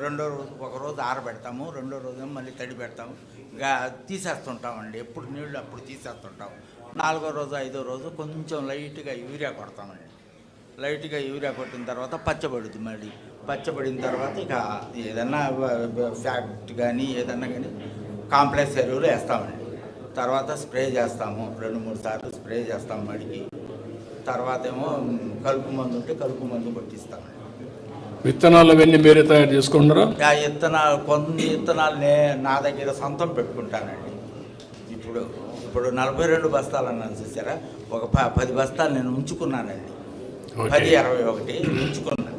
రెండో రోజు ఒకరోజు ఆరబెడతాము, రెండో రోజు మళ్ళీ తడి పెడతాము, ఇంకా తీసేస్తుంటామండి. ఎప్పుడు నీళ్ళు అప్పుడు తీసేస్తుంటాం. 4వ రోజు 5వ రోజు కొంచెం లైట్గా యూరియా కొడతామండి. లైట్గా యూరియా కొట్టిన తర్వాత పచ్చబడుద్ది. మళ్ళీ పచ్చబడిన తర్వాత ఇక ఏదన్నా ఫ్యాక్ట్ కానీ ఏదన్నా కానీ కాంప్లెక్స్ ఎరువులు వేస్తామండి. తర్వాత స్ప్రే చేస్తాము, 2-3 సార్లు స్ప్రే చేస్తాము మడికి. తర్వాత ఏమో కలుపు మందు ఉంటే కలుపు మందు కొట్టిస్తామండి. విత్తనాలు అవన్నీ మీరే తయారు చేసుకుంటారా? ఆ కొన్ని విత్తనాలు నా దగ్గర సొంతం పెట్టుకుంటానండి. ఇప్పుడు 42 బస్తాలు అన్నాను చూసారా, ఒక 10 బస్తాలు నేను ఉంచుకున్నానండి. 10-21 ఉంచుకున్నాను.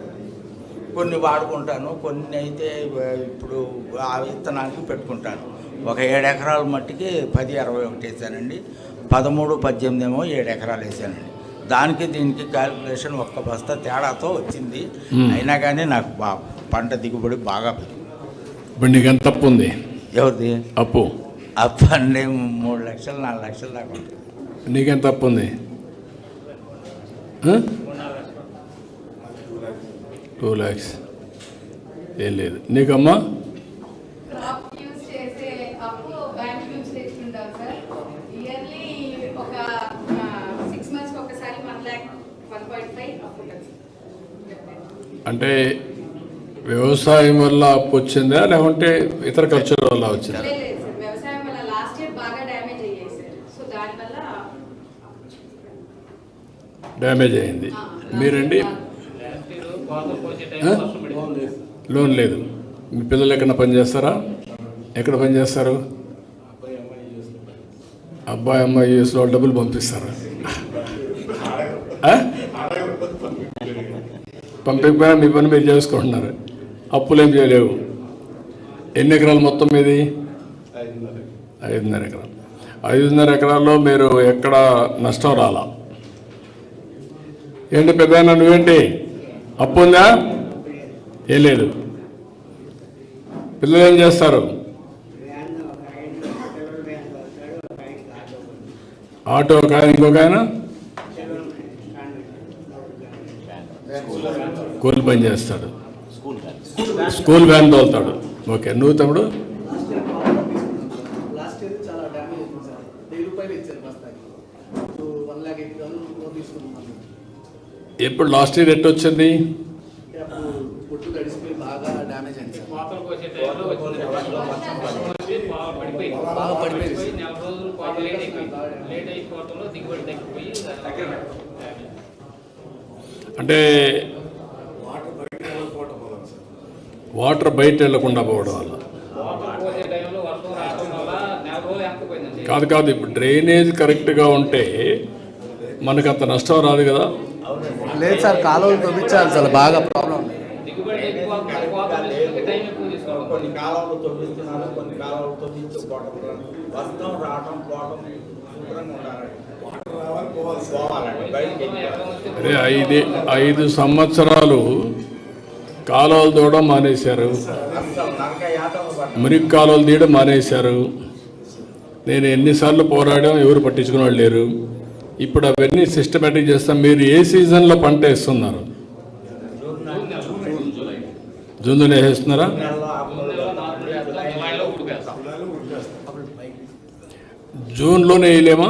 కొన్ని వాడుకుంటాను, కొన్ని అయితే ఇప్పుడు ఆ విత్తనానికి పెట్టుకుంటాను. ఒక 7 ఎకరాల మట్టికి 10-21 వేసానండి. 13-18 ఏమో 7 ఎకరాలు వేసానండి. దానికి దీనికి క్యాలిక్యులేషన్ ఒక్క బస్తా తేడాతో వచ్చింది. అయినా కానీ నాకు పంట దిగుబడి బాగా పెరిగింది. ఇప్పుడు నీకు ఎంత అప్పు ఉంది? ఎవరిది అప్పు? అప్పు అండి 3 లక్షలు 4 లక్షలు దాకా ఉంటుంది. నీకెంత అప్పు ఉంది? 2 lakhs. ఏం లేదు. నీకమ్మా? అంటే వ్యవసాయం వల్ల అప్పు వచ్చిందా లేకుంటే ఇతర ఖర్చుల వల్ల వచ్చిందా? డ్యామేజ్ అయింది. మీరండి? లోన్ లేదు. మీ పిల్లలు ఎక్కడ పనిచేస్తారా? ఎక్కడ పనిచేస్తారు? అబ్బాయి అమ్మాయి యూఎస్లో డబ్బులు పంపిస్తారా? పంపించకపోయినా మీ పని మీరు చేసుకుంటున్నారు, అప్పులు ఏం చేయలేవు. ఎన్ని ఎకరాలు మొత్తం మీది? 5.5 ఎకరాలు. 5.5 ఎకరాల్లో మీరు ఎక్కడ నష్టం రాలా? ఏంటి పెద్ద నువ్వేంటి అప్పు ఉందా? ఏం లేదు. పిల్లలు ఏం చేస్తారు? ఆటో ఒక ఆయన, ఇంకొక ఆయన కూలి పని చేస్తాడు, స్కూల్ వ్యాన్ తోలుతాడు. ఓకే. నువ్వు తమ్ముడు? ఎప్పుడు లాస్ట్ ఇయర్ ఎట్టు వచ్చింది? అంటే వాటర్ బయట వెళ్లకుండా పోవడం వల్ల కాదు. ఇప్పుడు డ్రైనేజ్ కరెక్ట్గా ఉంటే మనకు అంత నష్టం రాదు కదా? లేదు సార్, కాలువలు తవ్వించాలి సార్, బాగా ప్రాబ్లం. కొన్ని కాలువలు తవ్విస్తున్నారు, కొన్ని కాలువలు తవ్వించుకోవడం, వస్త్రం రావడం పోవడం శుభ్రంగా ఉండాలి. అదే 5 సంవత్సరాలు కాలువలు తోవడం మానేశారు, మురికి కాలువలు తీయడం మానేశారు. నేను ఎన్నిసార్లు పోరాడాం, ఎవరు పట్టించుకునే వాళ్ళు లేరు. ఇప్పుడు అవన్నీ సిస్టమేటిక్ చేస్తాం. మీరు ఏ సీజన్లో పంట వేస్తున్నారు? జూన్లో వేస్తున్నారా? జూన్లోనే వేయలేమా?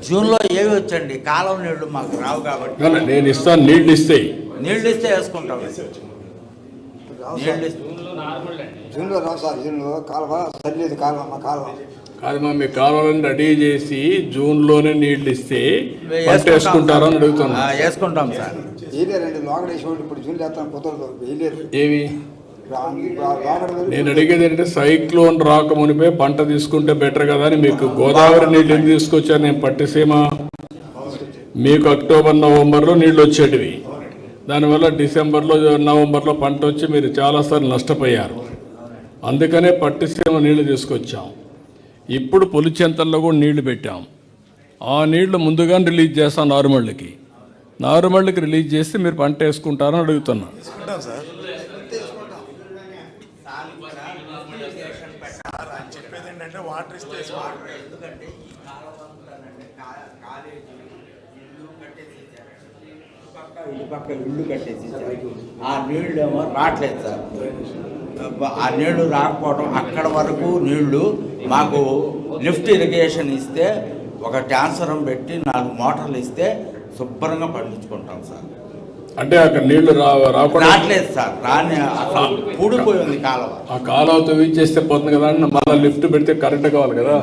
జూన్లో ఏవి వచ్చండి, కాలువ నీళ్లు మాకు రావు కాబట్టి. నేను ఇస్తాను, నీళ్ళు ఇస్తాయి. నీళ్ళు ఇస్తే వేసుకుంటాం. జూన్లో రావు సార్. జూన్లో కాలువ సరిలేదు, కాలువ మా కాలువ కాదమ్మా. మీ కాలువలను రెడీ చేసి జూన్లోనే నీళ్ళు ఇస్తే పంట వేసుకుంటారా అని అడుగుతున్నా. వేసుకుంటాం సార్. వేయలేరండి, లోగడ వేసేవాళ్ళు ఇప్పుడు జూన్లో వేస్తాను, కుదరదు, వేయలేరు. ఏవి నేను అడిగేది ఏంటంటే సైక్లోన్ రాకమునిపే పంట తీసుకుంటే బెటర్ కదా అని. మీకు గోదావరి నీళ్ళు ఎందుకు తీసుకొచ్చాను నేను? పట్టిసీమ మీకు అక్టోబర్ నవంబర్లో నీళ్ళు వచ్చేటివి, దానివల్ల డిసెంబర్లో నవంబర్లో పంట వచ్చి మీరు చాలాసార్లు నష్టపోయారు. అందుకనే పట్టిసీమ నీళ్లు తీసుకొచ్చాం. ఇప్పుడు పులిచెంతల్లో కూడా నీళ్లు పెట్టాం. ఆ నీళ్లు ముందుగానే రిలీజ్ చేస్తాం. నారుమళ్ళకి రిలీజ్ చేస్తే మీరు పంట వేసుకుంటారని అడుగుతున్నా. చెప్పేది ఏంటంటే వాటర్ ఇస్తే ఎందుకంటే ఈ కాలం కాలేజీ ఇటు పక్క ఇల్లు కట్టేసి ఆ నీళ్ళు ఏమో రావట్లేదు సార్. ఆ నీళ్లు రాకపోవడం, అక్కడ వరకు నీళ్లు మాకు లిఫ్ట్ ఇరిగేషన్ ఇస్తే ఒక ట్రాన్స్ఫరం పెట్టి 4 మోటార్లు ఇస్తే శుభ్రంగా పండించుకుంటాం సార్. అంటే అక్కడ నీళ్లు రాకుండా రావట్లేదు సార్. రాని అసలు పూడిపోయింది కాలువ. ఆ కాలువ తవ్వించేస్తే పోతుంది కదా అని మళ్ళీ లిఫ్ట్ పెడితే కరెంట్ కావాలి కదా.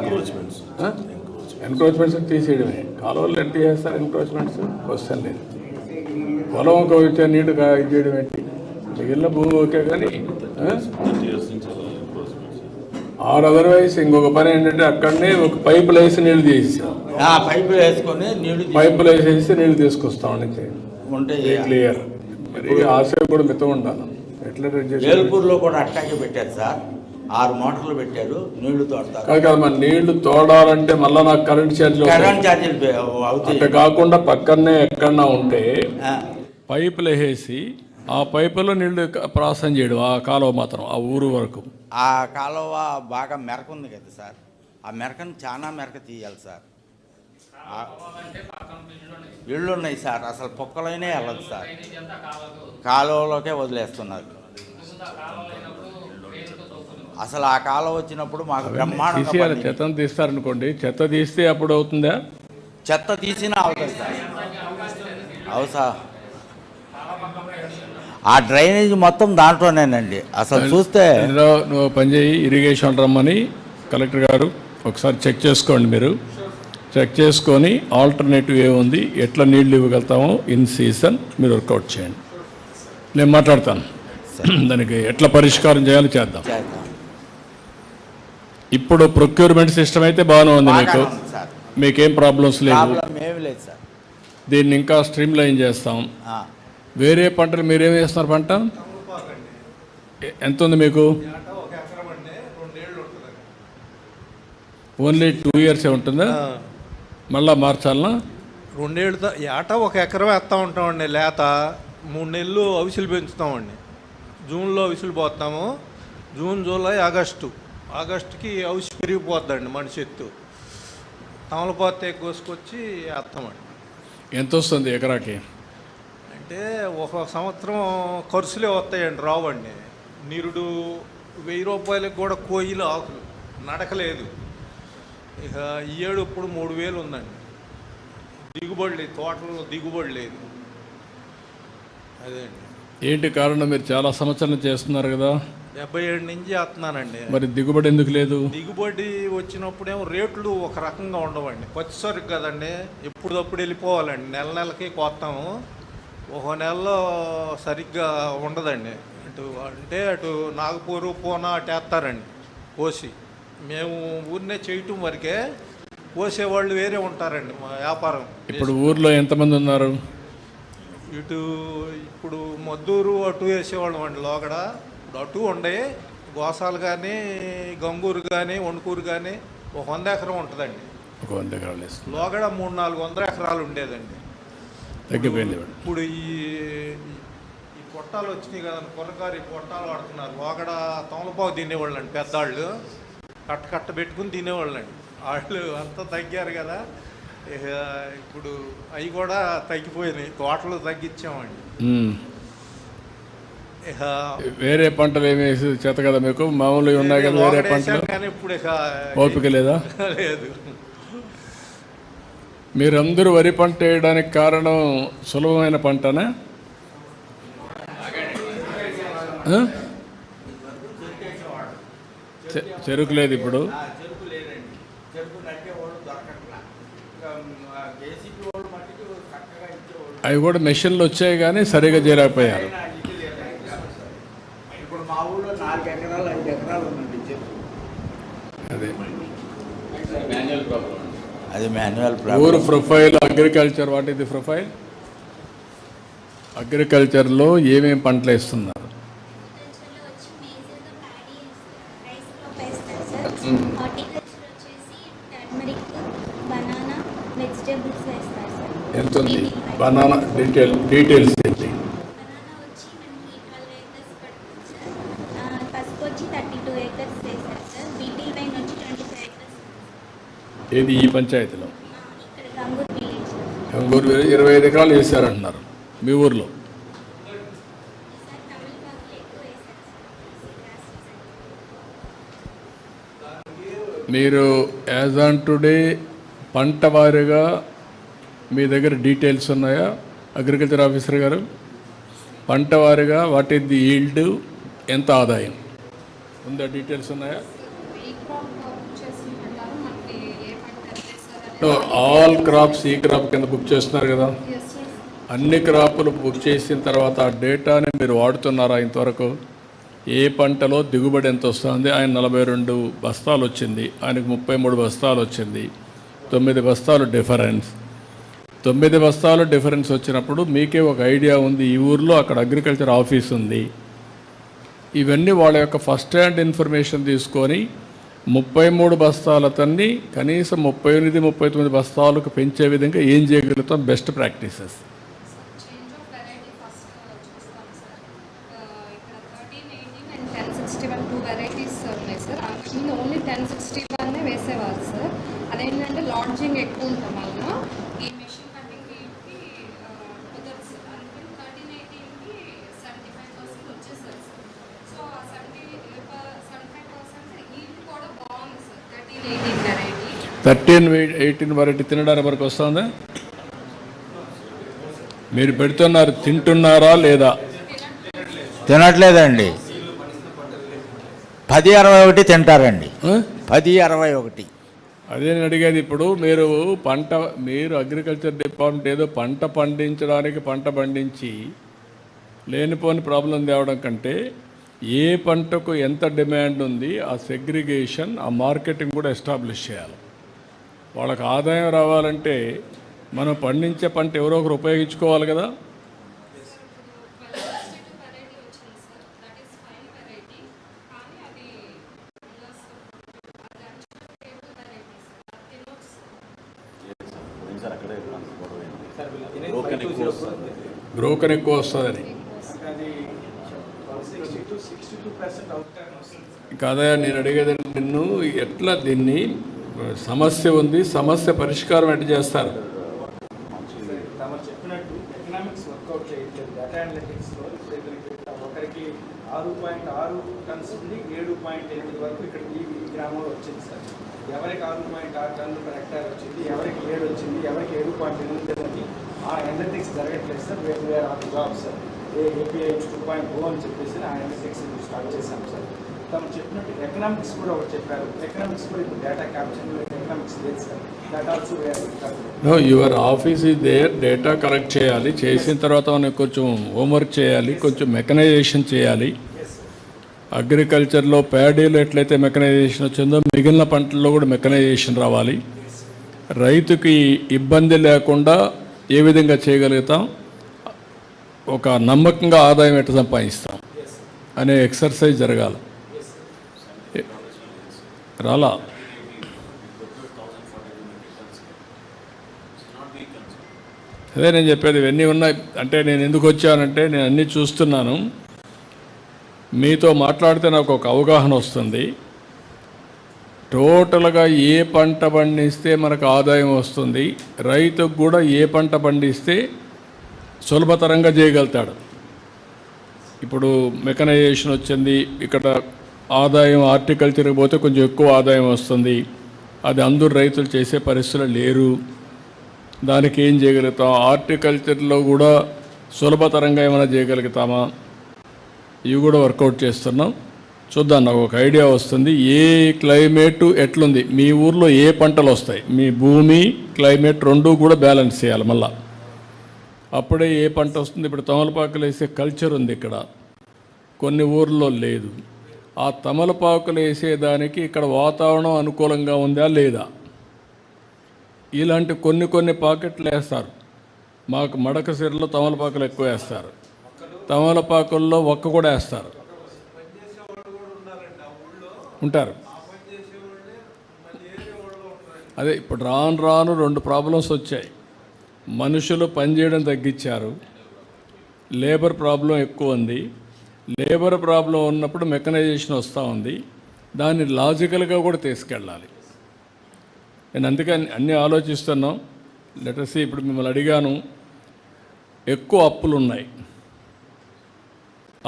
ఎన్క్రోచ్మెంట్స్ తీసేయడమే. కాలువలు ఎంత చేస్తారు ఎన్క్రోచ్మెంట్స్? క్వశ్చన్ లేదు. పొలం వచ్చే నీళ్లు ఇది చేయడం ఏంటి? మిగిలిన భూమి ఓకే కానీ అదర్వైజ్ ఇంకొక పని ఏంటంటే అక్కడనే ఒక పైపులు వేసి నీళ్లు తీసేసాం. పైపులు వేసుకొని పైపులు వేసేసి నీళ్లు తీసుకొస్తామని క్లియర్. మరి ఆశ కూడా మితం ఉండాలి. ఎట్లా వేల్పూర్లో కూడా అట్టాగే పెట్టారు సార్. 6 మోటార్లు పెట్టారు, నీళ్లు తోడతారు. కాదు మరి నీళ్లు తోడాలంటే మళ్ళీ నాకు కరెంట్ ఛార్జీలు అంటే కాకుండా పక్కనే ఎక్కడన్నా ఉంటే పైపులు వేసేసి ఆ పైపులో నీళ్లు ప్రాసెస్ చేయడం. ఆ కాలువ మాత్రం ఆ ఊరు వరకు. ఆ కాలువ బాగా మెరక ఉంది కదా సార్. ఆ మెరకను చాలా మెరక తీయాలి సార్. ఇళ్ళు ఉన్నాయి సార్. అసలు పొక్కలైనా వెళ్ళదు సార్. కాలువలోకే వదిలేస్తున్నారు. అసలు ఆ కాలువ వచ్చినప్పుడు మాకు బ్రహ్మాండంగా చెత్తను తీస్తారనుకోండి. చెత్త తీస్తే అప్పుడు అవుతుందా? చెత్త తీసినా అవుతుంది సార్. అవు సార్. ఆ డ్రైనేజ్ మొత్తం దాంట్లోనేనండి. అసలు చూస్తే నువ్వు పనిచేయి, ఇరిగేషన్ రమ్మని కలెక్టర్ గారు ఒకసారి చెక్ చేసుకోండి. మీరు చెక్ చేసుకొని ఆల్టర్నేటివ్ ఏముంది, ఎట్లా నీళ్లు ఇవ్వగలుగుతామో ఇన్ సీజన్ మీరు వర్కౌట్ చేయండి. నేను మాట్లాడతాను. దానికి ఎట్లా పరిష్కారం చేయాలో చేద్దాం. ఇప్పుడు ప్రొక్యూర్మెంట్ సిస్టమ్ అయితే బాగానే ఉంది. మీకేం ప్రాబ్లమ్స్ లేవు. దీన్ని ఇంకా స్ట్రీమ్ లైన్ చేస్తాం. వేరే పంటలు మీరేం వేస్తున్నారు? పంట ఎంత ఉంది మీకు? ఓన్లీ 2 years ఉంటుందా? మళ్ళీ మార్చాలనా? 2 ఏళ్ళతో ఏటా 1 ఎకరం వేస్తూ ఉంటామండి. లేత 3 నెలలు అవిసెలు పెంచుతామండి. జూన్లో అవిసెలు పోతాము. జూన్, జూలై, ఆగస్టుకి అవిసి పెరిగిపోద్దండి మనిషి ఎత్తు. తమలపాత కోసుకొచ్చి వేస్తామండి. ఎంత వస్తుంది ఎకరాకి? అంటే ఒక సంవత్సరం ఖర్చులే వస్తాయండి, రావండి. నిరుడు 1000 రూపాయలకు కూడా కోయిలు ఆకులు నడకలేదు. ఇక ఈ ఏడు ఇప్పుడు 3000 ఉందండి. దిగుబడి లేదు, తోటలో దిగుబడి లేదు. అదే అండి. ఏంటి కారణం? మీరు చాలా సంవత్సరాలు చేస్తున్నారు కదా. 77 నుంచి చేస్తున్నానండి. మరి దిగుబడి ఎందుకు లేదు? దిగుబడి వచ్చినప్పుడేమో రేట్లు ఒక రకంగా ఉండవండి. పచ్చిసరికి కదండి, ఎప్పుడప్పుడు వెళ్ళిపోవాలండి. నెలకి కోస్తాము. ఒక నెలలో సరిగ్గా ఉండదండి. అటు నాగపూరు, పూనా అటు వేస్తారండి కోసి. మేము ఊరినే చేయటం వరకే, కోసేవాళ్ళు వేరే ఉంటారండి. మా వ్యాపారం. ఇప్పుడు ఊర్లో ఎంతమంది ఉన్నారు? ఇప్పుడు మద్దూరు అటు వేసేవాళ్ళం అండి. లోగడ అటు ఉండే గోసాలు కానీ, గంగూరు కానీ, వణుకూరు కానీ 100 ఎకరం ఉంటుందండి. 100 ఎకరాలు. లోగడ 300-400 ఎకరాలు ఉండేదండి. తగ్గిపోయింది. ఇప్పుడు ఈ పొట్టాలు వచ్చినాయి కదండి, కొనకారు పొట్టాలు వాడుతున్నారు. లోగడ తమలపాకు తినేవాళ్ళు అండి. పెద్దవాళ్ళు కట్ట పెట్టుకుని తినేవాళ్ళండి. వాళ్ళు అంతా తగ్గారు కదా. ఇప్పుడు అవి కూడా తగ్గిపోయినాయి. తోటలు తగ్గించామండి. వేరే పంటలు ఏమి వేసి చేత కదా మీకు? మామూలుగా ఉన్నాయి కదా వేరే పంటలు. ఇప్పుడు ఓపిక లేదా? లేదు. మీరందరూ వరి పంట వేయడానికి కారణం సులభమైన పంటనా? చెరుకు లేదు ఇప్పుడు. అవి కూడా మెషిన్లు వచ్చాయి కానీ సరిగా చేయలేకపోయారు. ఇప్పుడు మా ఊళ్ళో 4 ఎకరాలు 5 ఎకరాలు ఉందండి. అది మాన్యువల్ ప్రాబ్లం. ఊరు profile agriculture. What is the profile? అగ్రికల్చర్లో ఏమేమి పంటలు వేస్తున్నారు? ఎంత ఉంది? బనానా డీటెయిల్స్ ఏంటి? ఏది ఈ పంచాయతీలో? గంగూరు 25 ఎకరాలు వేసారంటున్నారు. మీ ఊర్లో? మీరు యాజ్ ఆన్ టుడే పంట వారీగా మీ దగ్గర డీటెయిల్స్ ఉన్నాయా అగ్రికల్చర్ ఆఫీసర్ గారు? పంట వారీగా వాట్ ఈస్ ది ఈల్డ్, ఎంత ఆదాయం ఉందా, డీటెయిల్స్ ఉన్నాయా? ఆల్ క్రాప్స్ ఈ క్రాప్ కింద బుక్ చేస్తున్నారు కదా, అన్ని క్రాపులు బుక్ చేసిన తర్వాత ఆ డేటాని మీరు వాడుతున్నారా ఇంతవరకు? ఏ పంటలో దిగుబడి ఎంత వస్తుంది? ఆయన 42 బస్తాలు వచ్చింది, ఆయనకు 33 బస్తాలు వచ్చింది, 9 బస్తాలు డిఫరెన్స్. 9 బస్తాలు డిఫరెన్స్ వచ్చినప్పుడు మీకే ఒక ఐడియా ఉంది, ఈ ఊర్లో అక్కడ అగ్రికల్చర్ ఆఫీస్ ఉంది. ఇవన్నీ వాళ్ళ యొక్క ఫస్ట్ హ్యాండ్ ఇన్ఫర్మేషన్ తీసుకొని 33 బస్తాలతన్ని కనీసం 38-39 బస్తాలకు పెంచే విధంగా ఏం చేయగలుగుతాం? Best practices. ఓన్లీ 1061 వేసేవారు సార్. అదేంటంటే లాడ్జింగ్ ఎక్కువ ఉంటాం వల్ల ఈ మెషిన్ కటింగ్కి కుదరదు సార్. అందుకని 1318కి 75% వచ్చేసారు సార్. సో ఆ 75% ఈల్డ్ కూడా బాగుంది సార్. 1318 వెరైటీ 1318 వెరైటీ తినడానికి వరకు వస్తుందా? మీరు పెడుతున్నారు, తింటున్నారా లేదా? తినట్లేదండి. 10-61 తింటారండి. 10-61. అదే నేను అడిగేది. ఇప్పుడు మీరు అగ్రికల్చర్ డిపార్ట్మెంట్ ఏదో పంట పండించడానికి పంట పండించి లేనిపోని ప్రాబ్లం తేవడం కంటే ఏ పంటకు ఎంత డిమాండ్ ఉంది ఆ సెగ్రిగేషన్, ఆ మార్కెటింగ్ కూడా ఎస్టాబ్లిష్ చేయాలి. వాళ్ళకి ఆదాయం రావాలంటే మనం పండించే పంట ఎవరో ఒకరు ఉపయోగించుకోవాలి కదా. బ్రోకన్ ఎక్కువ వస్తుందని కాదా నేను అడిగేది. నిన్ను ఎట్లా దీన్ని సమస్య ఉంది, సమస్య పరిష్కారం ఎట్లా చేస్తారు? చెప్పినట్టు ఎకనామిక్స్ వర్కౌట్ చేయట్లేదు. డేటా అనలిటిక్స్లో ఒకరికి 6.6 టన్స్ నుండి 7.8 వరకు ఇక్కడ ఈ గ్రామంలో వచ్చింది సార్. ఎవరికి 6.6 టన్నులు పర్ హెక్టార్ వచ్చింది, ఎవరికి 7 వచ్చింది, ఎవరికి 7.8 అని ఆ అనలిటిక్స్ జరగట్లేదు సార్. వేరే జాబ్ సార్ ఏపీఐ 2.0 అని చెప్పేసి ఆ అనలిటిక్స్ స్టార్ట్ చేశాం సార్. తను చెప్పినట్టు ఎకనామిక్స్ కూడా ఒకటి చెప్పారు. ఎకనామిక్స్ కూడా ఇప్పుడు డేటా క్యాప్చర్ ఎకనామిక్స్ లేదు sir. That also your office is there. Data collect చేయాలి, చేసిన తర్వాత మనకు కొంచెం హోంవర్క్ చేయాలి, కొంచెం మెకనైజేషన్ చేయాలి. అగ్రికల్చర్లో ప్యాడీలో ఎట్లయితే మెకనైజేషన్ వచ్చిందో మిగిలిన పంటల్లో కూడా మెకనైజేషన్ రావాలి. రైతుకి ఇబ్బంది లేకుండా ఏ విధంగా చేయగలుగుతాం, ఒక నమ్మకంగా ఆదాయం ఎట్లా సంపాదిస్తాం అనే ఎక్సర్సైజ్ జరగాలి. రాలా అదే నేను చెప్పేది. ఇవన్నీ ఉన్నాయి అంటే నేను ఎందుకు వచ్చానంటే నేను అన్నీ చూస్తున్నాను. మీతో మాట్లాడితే నాకు ఒక అవగాహన వస్తుంది. టోటల్గా ఏ పంట పండిస్తే మనకు ఆదాయం వస్తుంది, రైతుకు కూడా ఏ పంట పండిస్తే సులభతరంగా చేయగలుగుతాడు. ఇప్పుడు మెకనైజేషన్ వచ్చింది, ఇక్కడ ఆదాయం హార్టికల్చర్కి పోతే కొంచెం ఎక్కువ ఆదాయం వస్తుంది. అది అందరూ రైతులు చేసే పరిస్థితులు లేరు. దానికి ఏం చేయగలుగుతాం? హార్టికల్చర్లో కూడా సులభతరంగా ఏమైనా చేయగలుగుతామా? ఇవి కూడా వర్కౌట్ చేస్తున్నాం. చూద్దాం, నాకు ఒక ఐడియా వస్తుంది. ఏ క్లైమేటు ఎట్లుంది, మీ ఊర్లో ఏ పంటలు వస్తాయి, మీ భూమి క్లైమేట్ రెండూ కూడా బ్యాలెన్స్ చేయాలి. మళ్ళా అప్పుడే ఏ పంట వస్తుంది. ఇప్పుడు తమలపాకులు వేసే కల్చర్ ఉంది ఇక్కడ, కొన్ని ఊర్లో లేదు. ఆ తమలపాకులు వేసేదానికి ఇక్కడ వాతావరణం అనుకూలంగా ఉందా లేదా, ఇలాంటి కొన్ని పాకెట్లు వేస్తారు. మాకు మడకసిరిలో తమలపాకులు ఎక్కువ వేస్తారు, తమలపాకుల్లో ఒక్క కూడా వేస్తారు, ఉంటారు. అదే ఇప్పుడు రాను 2 ప్రాబ్లమ్స్ వచ్చాయి. మనుషులు పనిచేయడం తగ్గించారు, లేబర్ ప్రాబ్లం ఎక్కువ ఉంది. లేబర్ ప్రాబ్లం ఉన్నప్పుడు మెకనైజేషన్ వస్తూ ఉంది. దాన్ని లాజికల్గా కూడా తీసుకెళ్ళాలి. నేను అందుకని అన్నీ ఆలోచిస్తున్నాం. లెటర్సీ ఇప్పుడు మిమ్మల్ని అడిగాను, ఎక్కువ అప్పులు ఉన్నాయి.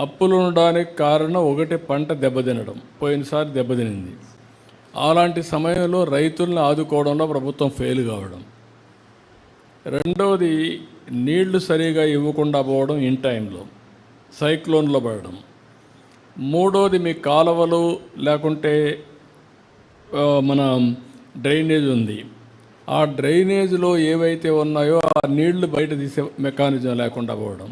అప్పులు ఉండడానికి కారణం ఒకటి పంట దెబ్బతినడం, పోయినసారి దెబ్బతినింది. అలాంటి సమయంలో రైతులను ఆదుకోవడంలో ప్రభుత్వం ఫెయిల్ కావడం. రెండవది నీళ్లు సరిగా ఇవ్వకుండా పోవడం, ఇన్ టైంలో సైక్లోన్లో పడడం. మూడోది మీ కాలువలు లేకుంటే మన డ్రైనేజ్ ఉంది, ఆ డ్రైనేజ్లో ఏవైతే ఉన్నాయో ఆ నీళ్లు బయట తీసే మెకానిజం లేకుండా పోవడం.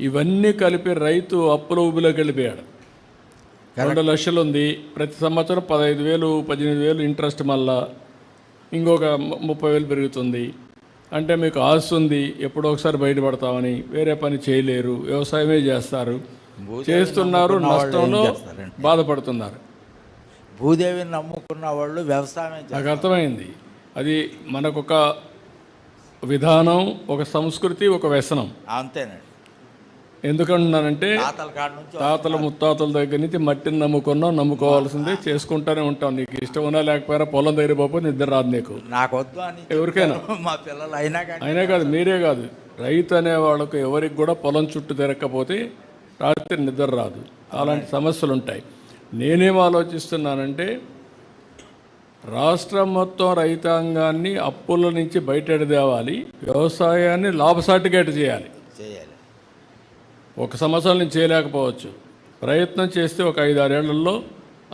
ఇవన్నీ కలిపి రైతు అప్పుల ఊబిలోకి వెళ్ళిపోయాడు. 2 లక్షలు ఉంది, ప్రతి సంవత్సరం 15,000 18,000 ఇంట్రెస్ట్, మళ్ళా ఇంకొక 30,000 పెరుగుతుంది. అంటే మీకు ఆశ ఉంది, ఎప్పుడో ఒకసారి బయటపడతామని, వేరే పని చేయలేరు, వ్యవసాయమే చేస్తారు, చేస్తున్నారు, నష్టంలో బాధపడుతున్నారు. భూదేవిని నమ్ముకున్న వాళ్ళు వ్యవసాయం నాకు అర్థమైంది. అది మనకొక విధానం, ఒక సంస్కృతి, ఒక వ్యసనం. అంతేనండి. ఎందుకంటున్నానంటే తాతల ముత్తాతల దగ్గర నుంచి మట్టిని నమ్ముకోవాల్సిందే, చేసుకుంటూనే ఉంటాం. నీకు ఇష్టం ఉన్నా లేకపోయినా పొలం దగ్గర పోతే నిద్ర రాదు నీకు, నాకు వద్దు అని ఎవరికైనా. మా పిల్లలు అయినా కాదు, మీరే కాదు, రైతు అనే వాళ్ళకు ఎవరికి కూడా పొలం చుట్టూ తిరగకపోతే రాత్రి నిద్ర రాదు. అలాంటి సమస్యలు ఉంటాయి. నేనేం ఆలోచిస్తున్నానంటే రాష్ట్రం మొత్తం రైతాంగాన్ని అప్పుల నుంచి బయటెడదేవాలి, వ్యవసాయాన్ని లాభసాటిగా చేయాలి. ఒక సంవత్సరం నుంచి చేయలేకపోవచ్చు, ప్రయత్నం చేస్తే ఒక 5-6 ఏళ్లలో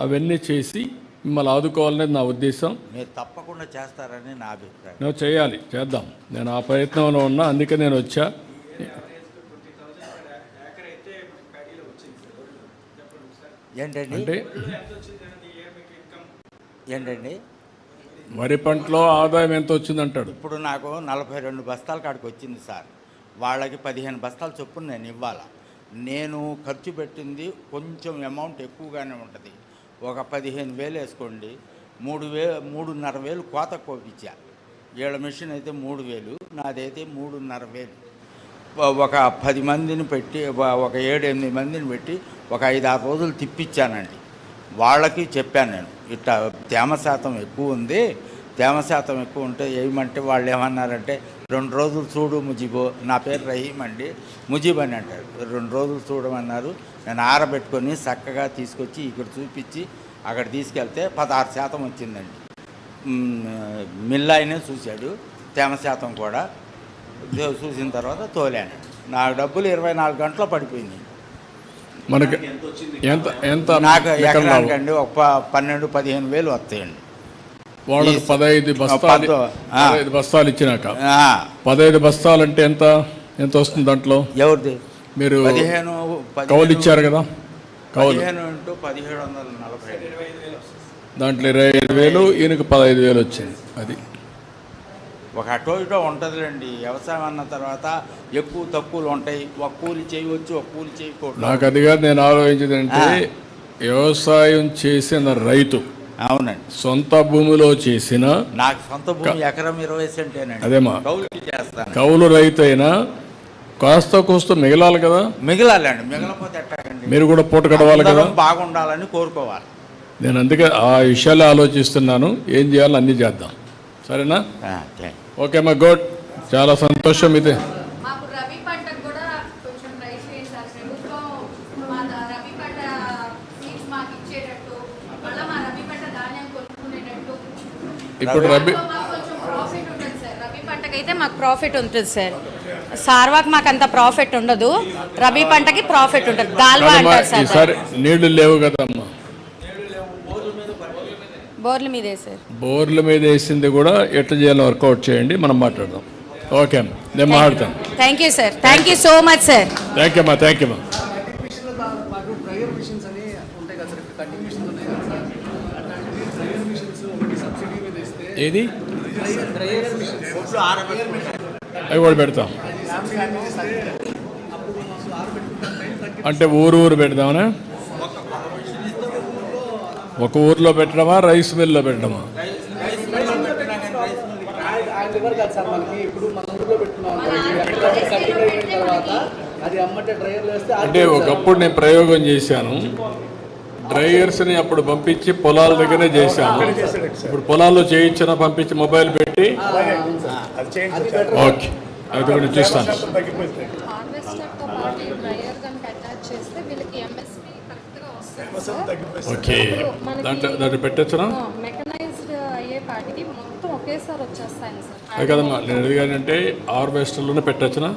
అవన్నీ చేసి మిమ్మల్ని ఆదుకోవాలనేది నా ఉద్దేశం. మీరు తప్పకుండా చేస్తారని నా అభిప్రాయం. నువ్వు చేయాలి, చేద్దాం. నేను ఆ ప్రయత్నంలో ఉన్నా, అందుకే నేను వచ్చా. ఏంటండి ఏంటండి వరి పంటలో ఆదాయం ఎంత వచ్చిందంటాడు. ఇప్పుడు నాకు 42 బస్తాల కాడికి వచ్చింది సార్. వాళ్ళకి 15 బస్తాలు చొప్పున నేను ఇవ్వాలి. నేను ఖర్చు పెట్టింది కొంచెం అమౌంట్ ఎక్కువగానే ఉంటుంది. ఒక 15,000 వేసుకోండి, 3,500 కోత కోపించా. వీళ్ళ మిషన్ అయితే 3,000, నాదైతే 3,500. ఒక 10 మందిని పెట్టి, ఒక 7-8 మందిని పెట్టి ఒక 5-6 రోజులు తిప్పించానండి. వాళ్ళకి చెప్పాను నేను, ఇట్లా తేమ శాతం ఎక్కువ ఉంది, తేమ శాతం ఎక్కువ ఉంటే ఏమంటే వాళ్ళు ఏమన్నారంటే 2 రోజులు చూడు ముజీబు, నా పేరు రహీం అండి, ముజీబ్ అని అంటారు. 2 రోజులు చూడమన్నారు. నేను ఆరబెట్టుకొని చక్కగా తీసుకొచ్చి ఇక్కడ చూపించి అక్కడ తీసుకెళ్తే 16% వచ్చిందండి. మిల్లాయినే చూశాడు, తేమ శాతం కూడా చూసిన తర్వాత తోలాను. నాకు డబ్బులు 24 గంటల్లో పడిపోయింది. మనకి ఎంత నాకు ఎకరానికండి ఒక 12-15 వేలు వస్తాయండి. వాళ్ళకి 15 బస్తాలు ఇచ్చినాక 15 బస్తాలు అంటే ఎంత వస్తుంది దాంట్లో? ఎవరిది? మీరు 15 కౌలు ఇచ్చారు కదా, కౌలు 15 × 1740 దాంట్లో 25,000, ఈయనకి 15,000 వచ్చింది. అది ఒక అటో ఇటో ఉంటుందిలేండి. వ్యవసాయం అన్న తర్వాత ఎక్కువ తక్కువలు ఉంటాయి. ఒక కూలి చేయవచ్చు, ఒక కూలి చేయకూడదు. నాకు అదిగా నేను ఆలోచించేది అంటే వ్యవసాయం చేసిన రైతు, అవునండి, సొంత భూమిలో చేసిన, నాకు సొంత భూమి ఎకరం 20 సెంటేనండి, అదేమా కౌలుకి చేస్తాను. కౌలు రైతు అయినా కాస్త కోస్త మిగలాలి కదా. మిగలాలండి, మిగలపోతే ఎట్టాగండి? మీరు కూడా పూట గడవాలి కదా, బాగుండాలని కోరుకోవాలి. నేను అందుకే ఆ విషయాలు ఆలోచిస్తున్నాను. ఏం చేయాలో అన్నీ చేద్దాం, సరేనా? ఓకే అమ్మా, గుడ్, చాలా సంతోషం. ఇదే మాకు రబీ పంటకు కూడా కొంచెం ట్రై చేయండి సార్. ప్రభుత్వం మా రబీ పంట సీడ్స్ మాకు ఇచ్చేటట్టు, మళ్ళీ మా రబీ పంట ధాన్యం కొనుక్కునేటట్టు. ఇప్పుడు రబీ కొంచెం ప్రాఫిట్ ఉంటుంది సార్. రబీ పంటకైతే మాకు ప్రాఫిట్ ఉంటుంది సార్. సార్వాకి మాకు అంత ప్రాఫిట్ ఉండదు, రబీ పంటకి ప్రాఫిట్ ఉంటుంది. దాల్వా అంటారు సార్. ఈసారి నీళ్లు లేవు కదమ్మా, బోర్ల మీద వేసారు. బోర్ల మీద వేసింది కూడా ఎట్లా చేయాలో వర్కౌట్ చేయండి, మనం మాట్లాడదాం. ఓకే అమ్మా, నేను మాట్లాడతాను. Thank you sir, thank you so much sir. Thank you అమ్మా, థ్యాంక్ యూ అమ్మా. డ్రైయర్ మిషన్స్ అని ఉంటాయి కదా సార్, కటింగ్ మిషన్స్ ఉన్నాయి కదా సార్, అట్లాంటివి డ్రైయర్ మిషన్స్ ఒకటి సబ్సిడీ మీద ఇస్తే. ఏది? డ్రైయర్ మిషన్స్ అవి కూడా పెడతాం. అంటే ఊరు పెడదామనా? ఒక ఊర్లో పెట్టడమా, రైస్ మిల్లో పెట్టడమా? అంటే ఒకప్పుడు నేను ప్రయోగం చేశాను, డ్రైయర్స్ని అప్పుడు పంపించి పొలాల దగ్గరే చేశాను. ఇప్పుడు పొలాల్లో చేయించిన పంపించి మొబైల్ పెట్టి. ఓకే, అయితే కూడా చూస్తాను. హార్వెస్టర్తో పాటు డ్రైయర్ కనుక అటాచ్ చేస్తే వీళ్ళకి ఎంఎస్పి కరెక్ట్గా వస్తుంది సార్. ఓకే, దాంట్లో పెట్టచ్చునా? మెకనైజ్డ్ అయ్యే పాటికి మొత్తం ఒకేసారి వచ్చేస్తాయి సార్. అది కదమ్మా నేను అడిగానంటే హార్వెస్టర్లోనే పెట్టచ్చునా?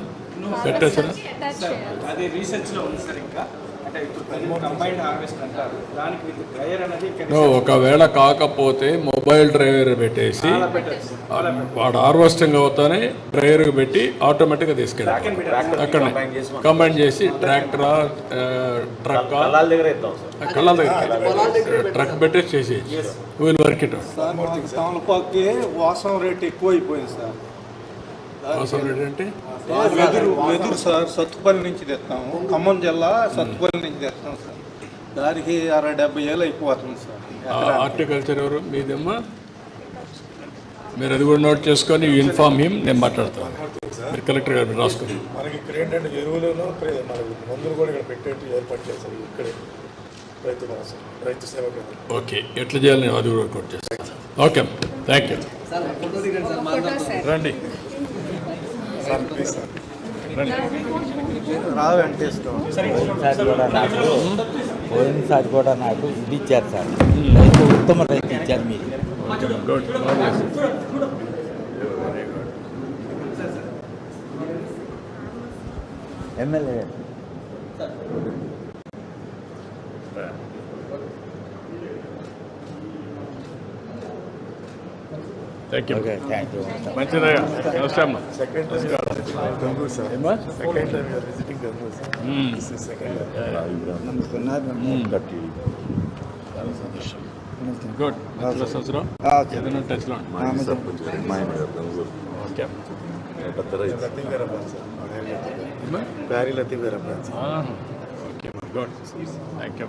పెట్టచ్చునా? అటాచ్ చేయాలి. అది రీసెర్చ్లో ఉంది సార్. ఇంకా అంటే ఇప్పుడు కంబైన్డ్ హార్వెస్ట్ అంటారు, దానికి విత్ డ్రైయర్ అనేది ఒకవేళ కాకపోతే మొబైల్ డ్రైవర్ పెట్టేసి వాడు హార్వెస్టింగ్ అవుతానే డ్రైవర్కి పెట్టి ఆటోమేటిక్గా తీసుకెళ్ళి అక్కడ కంబైన్ చేసి ట్రాక్టరా ట్రక్ కళ్ళ దగ్గర ట్రక్ పెట్టేసి చేసి వీల్ వర్క్ ఇట్. తమలపాకుకి వాసన రేట్ ఎక్కువ అయిపోయింది సార్. వాసన రేట్ అంటే వెదురు సార్ సత్తుపల్లి నుంచి తెస్తాము, ఖమ్మం జిల్లా సత్తుపల్లి నుంచి తెస్తాం సార్. దానికి 60-70 ఏళ్ళు అయిపోతుంది సార్. హార్టికల్చర్ ఎవరు మీదమ్మా? మీరు అది కూడా నోట్ చేసుకొని ఇన్ఫార్మ్ హిమ్, నేను మాట్లాడతాను. మీరు కలెక్టర్ గారు రాసుకోండి. మనకి ఇక్కడ ఏంటంటే ఎరువులను మనకి మందులు కూడా ఇక్కడ పెట్టేట్టు ఏర్పాటు చేస్తారు ఇక్కడే రైతు సేవ కేంద్రం. ఓకే, ఎట్లా చేయాలి నేను అది కూడా నోట్ చేస్తాను. Okay, thank you. రండి పోయినసారి కూడా నాకు ఇది ఇచ్చారు సార్, రైతు ఉత్తమ రైతు ఇచ్చారు మీరు. MLA thank you. Thank you. మంచిదా? నమస్తే అమ్మా. Second time గంగూర్ sir. Second time visiting గంగూర్ sir. This is second good. సంవత్సరం ఏదైనా టచ్లో ఓకే. ప్యారీ లతీఫ్ గారు అబ్బాయి. Okay good, thank you.